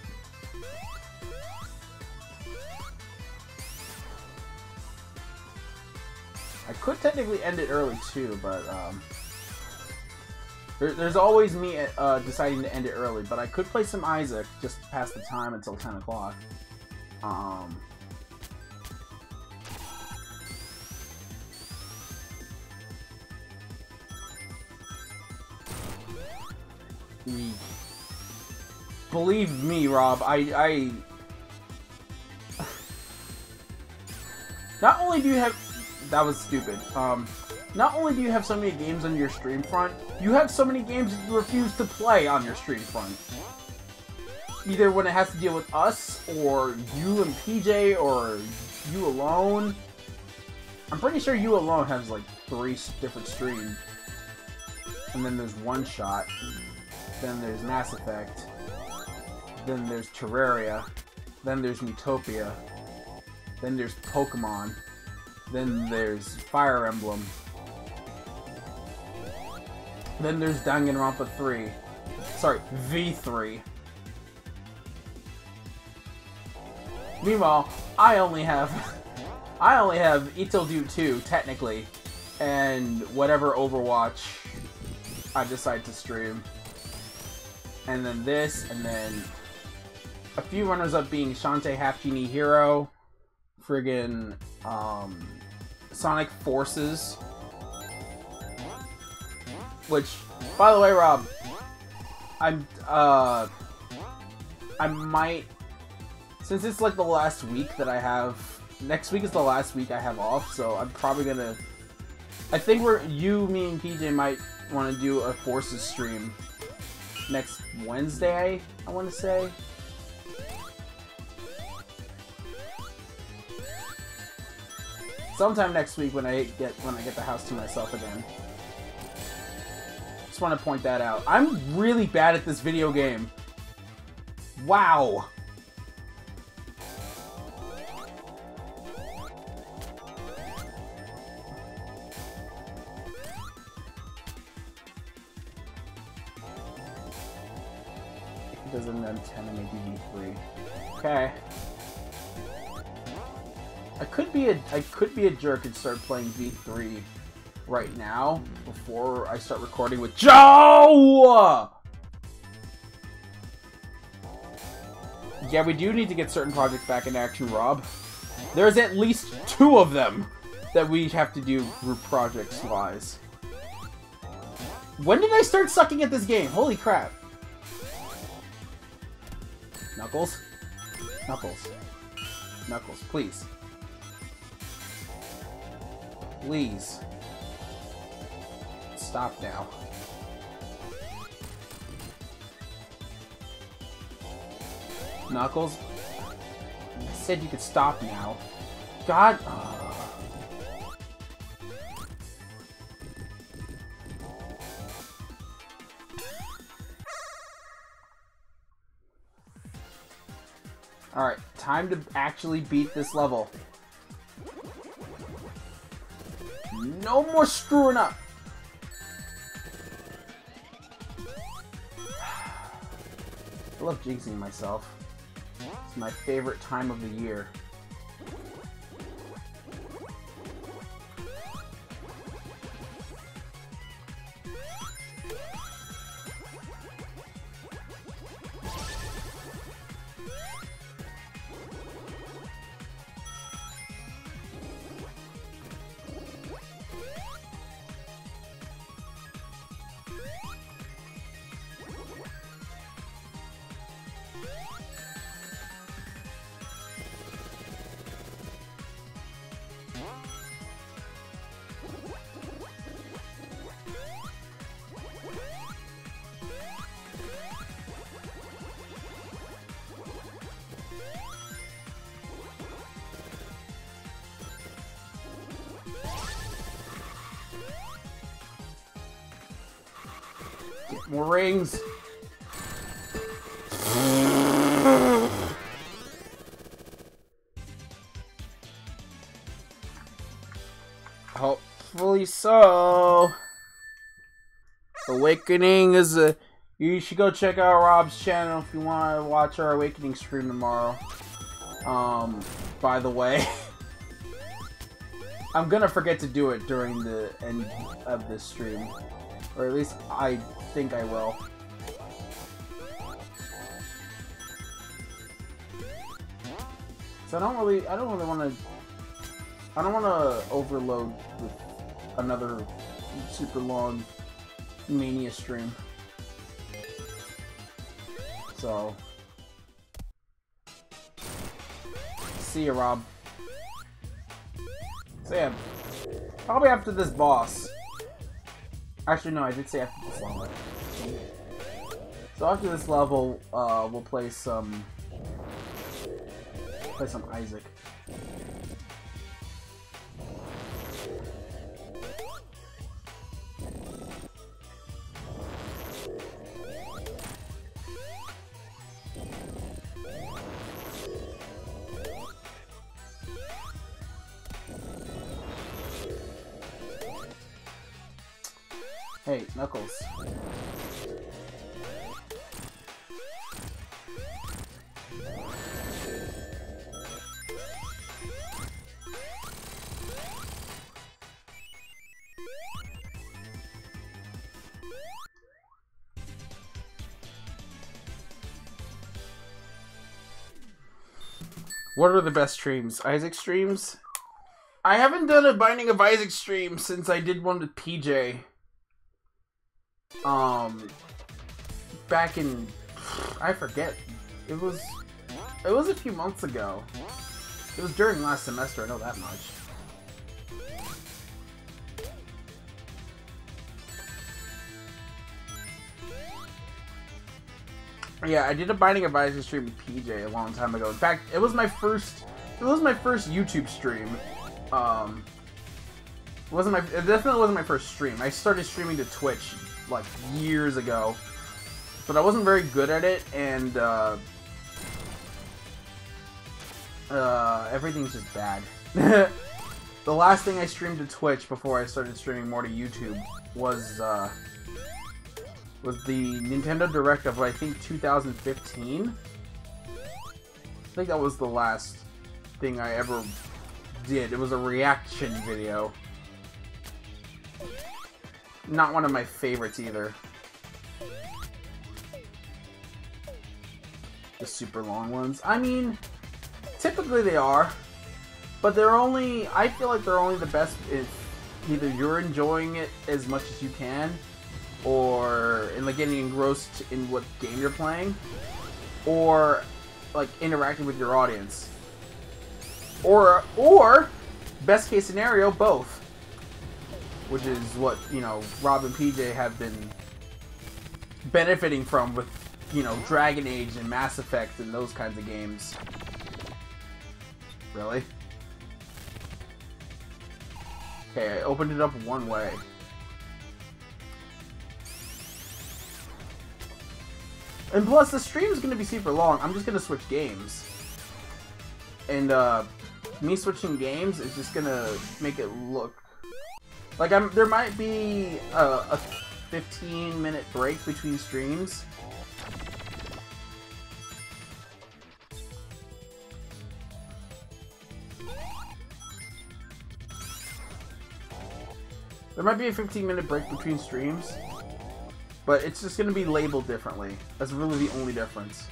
could technically end it early too, but there's always me deciding to end it early. But I could play some Isaac just past the time until 10 o'clock. Believe me, Rob, I not only do you have... That was stupid. Not only do you have so many games on your stream front, you have so many games that you refuse to play on your stream front. Either when it has to deal with us, or you and PJ, or you alone. I'm pretty sure you alone has like 3 different streams. And then there's One Shot. Then there's Mass Effect. Then there's Terraria. Then there's Miitopia. Then there's Pokemon. Then there's Fire Emblem. Then there's Danganronpa 3. Sorry, V3. Meanwhile, I only have Itodu 2 technically, and whatever Overwatch I decide to stream. And then this, and then a few runners-up being Shantae Half Genie Hero, friggin' Sonic Forces, which, by the way, Rob, I might, since it's like the last week that I have, next week is the last week I have off, so I'm probably gonna, I think me and PJ might want to do a Forces stream next Wednesday, I want to say. Sometime next week when I get the house to myself again. Just want to point that out. I'm really bad at this video game. Wow. It doesn't end 10 and maybe V3. Okay. I could be a jerk and start playing V3 right now before I start recording with Joe. Yeah, we do need to get certain projects back in action, Rob. There's at least 2 of them that we have to do group projects wise. When did I start sucking at this game? Holy crap. Knuckles? Knuckles. Knuckles, please. Please. Stop now. Knuckles? I said you could stop now. God. Alright, time to actually beat this level. No more screwing up! I love jinxing myself. It's my favorite time of the year. Get more rings. Hopefully so. Awakening is a... You should go check out Rob's channel if you want to watch our Awakening stream tomorrow. By the way. I'm gonna forget to do it during the end of this stream. Or at least I think I will. So I don't really want to overload with another super long Mania stream. So see ya, Rob. So yeah, probably after this boss. Actually, no, I did say after this level. So after this level, we'll play some Isaac. Hey, Knuckles. What are the best streams? Isaac streams? I haven't done a Binding of Isaac stream since I did one with PJ. Back in, I forget. It was a few months ago. It was during last semester, I know that much. Yeah, I did a Binding of Isaac stream with PJ a long time ago. In fact, it was my first YouTube stream. It definitely wasn't my first stream. I started streaming to Twitch like years ago, but I wasn't very good at it, and everything's just bad. The last thing I streamed to Twitch before I started streaming more to YouTube was the Nintendo Direct of, I think, 2015. I think that was the last thing I ever did. It was a reaction video. Not one of my favorites either. The super long ones. I mean, typically they are, but they're only, I feel like they're only the best if either you're enjoying it as much as you can, or in like getting engrossed in what game you're playing, or like interacting with your audience, or best case scenario, both. Which is what, you know, Rob and PJ have been benefiting from with, you know, Dragon Age and Mass Effect and those kinds of games. Really? Okay, I opened it up one way. And plus, the stream is going to be super long. I'm just going to switch games. And, me switching games is just going to make it look... Like, there might be a 15-minute break between streams. There might be a 15-minute break between streams, but it's just going to be labeled differently. That's really the only difference.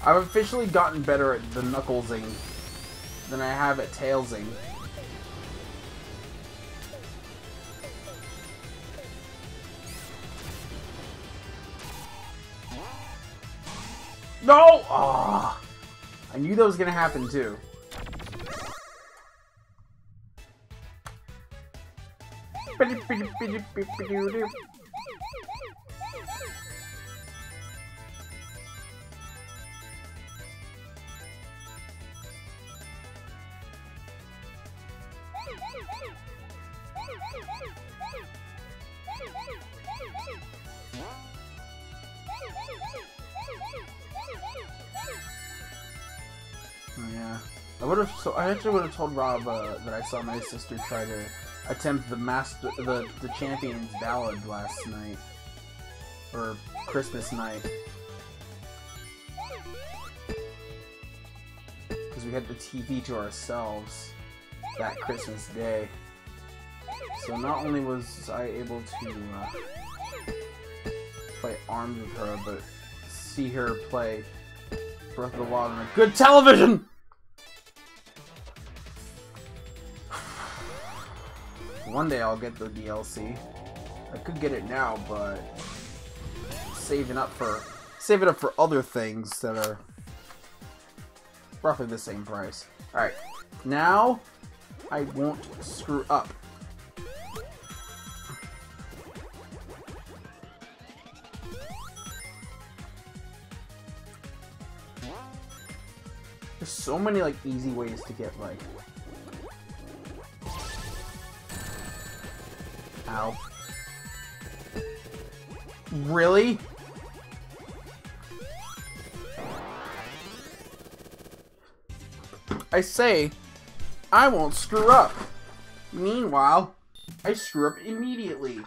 I've officially gotten better at the knucklesing than I have at tailsing. No! Oh, I knew that was gonna happen too. Oh, yeah. I actually would have told Rob that I saw my sister try to attempt the Champion's Ballad last night. Or Christmas night. Because we had the TV to ourselves that Christmas day. So not only was I able to play Arms with her, but see her play Breath of the Wild on a good television! One day I'll get the DLC. I could get it now, but save it up for other things that are roughly the same price. Alright, now I won't screw up. There's so many like easy ways to get like... Ow. Really? I say, I won't screw up. Meanwhile, I screw up immediately.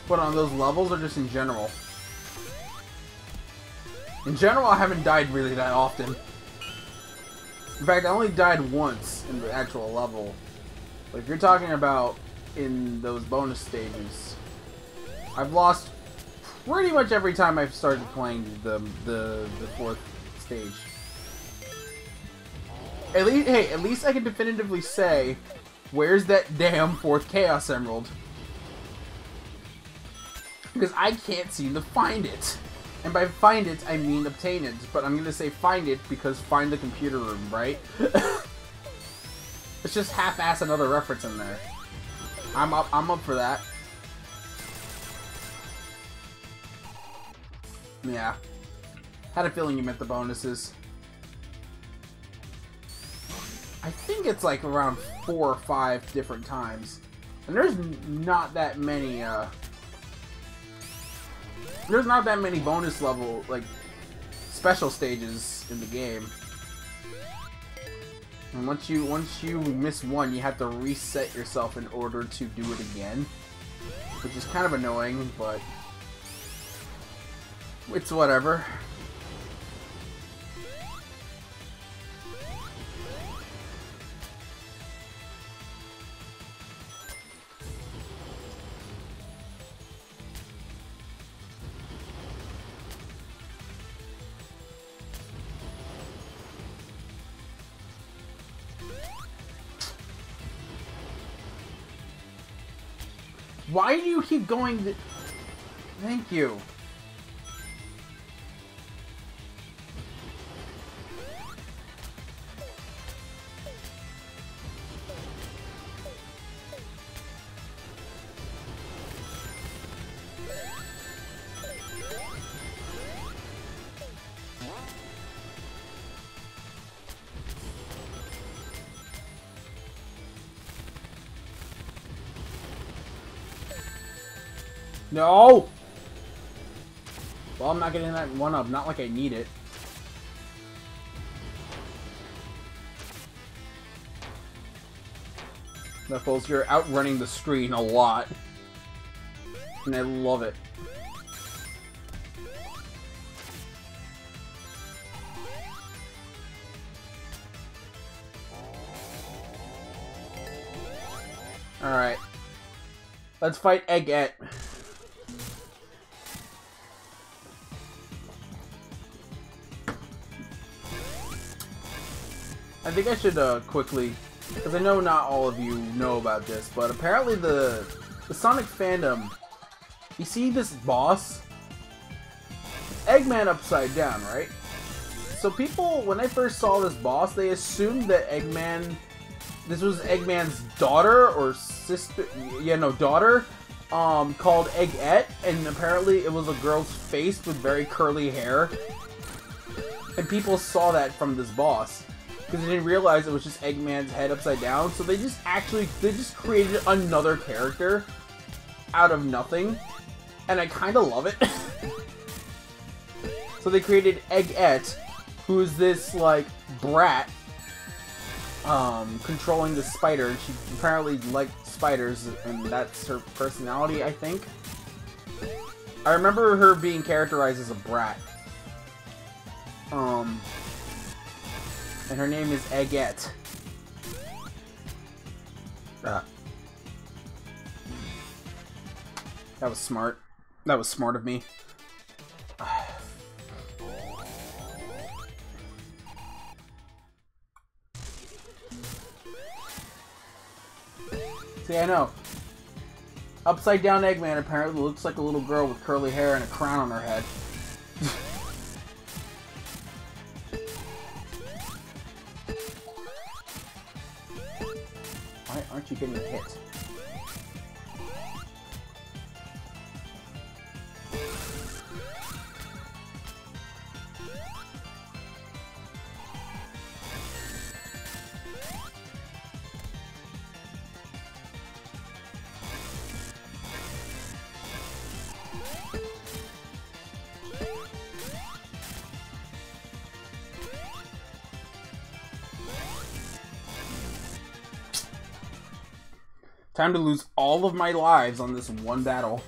But on those levels or just in general? In general, I haven't died really that often. In fact, I only died once in the actual level. But if you're talking about in those bonus stages, I've lost pretty much every time I've started playing the fourth stage. At least, hey, at least I can definitively say, where's that damn fourth Chaos Emerald? Because I can't seem to find it. And by find it, I mean obtain it. But I'm going to say find it because find the computer room, right? It's just half-ass another reference in there. I'm up for that. Yeah. Had a feeling you meant the bonuses. I think it's like around 4 or 5 different times. And there's not that many, there's not that many bonus level, like, special stages in the game. And once you miss one, you have to reset yourself in order to do it again. Which is kind of annoying, but it's whatever. Why do you keep going Thank you. No! Well, I'm not getting that one up. Not like I need it. Knuckles, you're outrunning the screen a lot. And I love it. Alright. Let's fight Eggette. I think I should quickly, because I know not all of you know about this, but apparently the Sonic fandom, you see this boss? It's Eggman upside down, right? So people, when they first saw this boss, they assumed that this was Eggman's daughter or sister, yeah, no, daughter, called Eggette, and apparently it was a girl's face with very curly hair. And people saw that from this boss, because they didn't realize it was just Eggman's head upside down, so they just created another character out of nothing, and I kind of love it. So they created Eggette, who is this, like, brat, controlling the spider, and she apparently liked spiders, and that's her personality, I think. I remember her being characterized as a brat. And her name is Eggette. That was smart. That was smart of me. See, I know. Upside down Eggman apparently looks like a little girl with curly hair and a crown on her head. Why aren't you getting hit? Time to lose all of my lives on this one battle.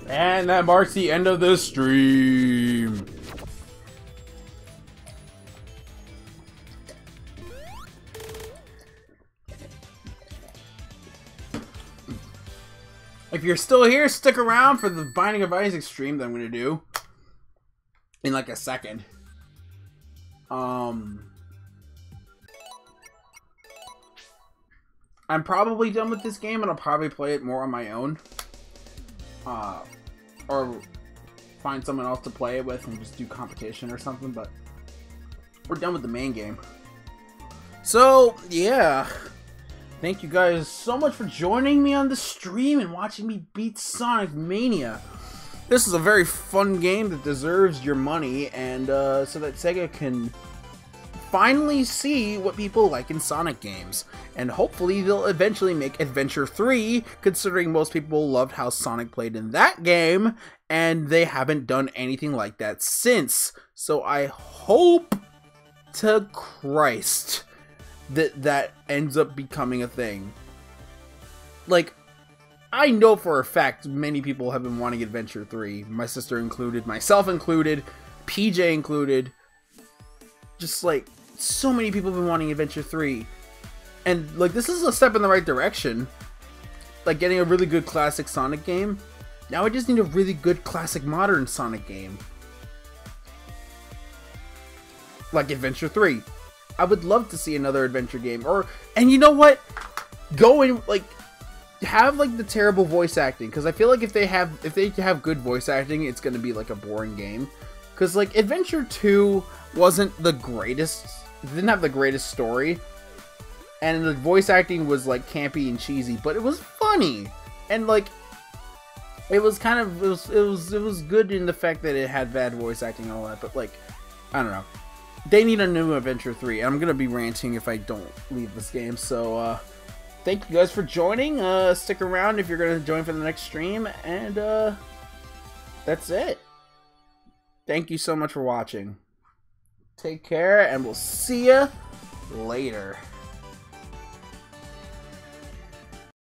And that marks the end of the stream. If you're still here, stick around for the Binding of Isaac stream that I'm going to do in like a second. I'm probably done with this game, and I'll probably play it more on my own. Or find someone else to play it with and just do competition or something, but we're done with the main game. So, yeah. Thank you guys so much for joining me on the stream and watching me beat Sonic Mania. This is a very fun game that deserves your money, and so that Sega can finally see what people like in Sonic games. And hopefully they'll eventually make Adventure 3, considering most people loved how Sonic played in that game, and they haven't done anything like that since. So I hope to Christ that ends up becoming a thing. Like, I know for a fact many people have been wanting Adventure 3, my sister included, myself included, PJ included. Just like, so many people have been wanting Adventure 3. And like, this is a step in the right direction. Like getting a really good classic Sonic game. Now I just need a really good classic modern Sonic game. Like Adventure 3. I would love to see another adventure game. And you know what? Go and like have like the terrible voice acting, because I feel like if they have good voice acting, it's gonna be like a boring game. Because like Adventure 2 wasn't the greatest. It didn't have the greatest story, and the voice acting was like campy and cheesy, but it was funny, and like it was kind of it was good in the fact that it had bad voice acting and all that. But like, I don't know. They need a new Adventure 3. I'm gonna be ranting if I don't leave this game. So thank you guys for joining. Stick around if you're gonna join for the next stream, and that's it. Thank you so much for watching. Take care, and we'll see ya later.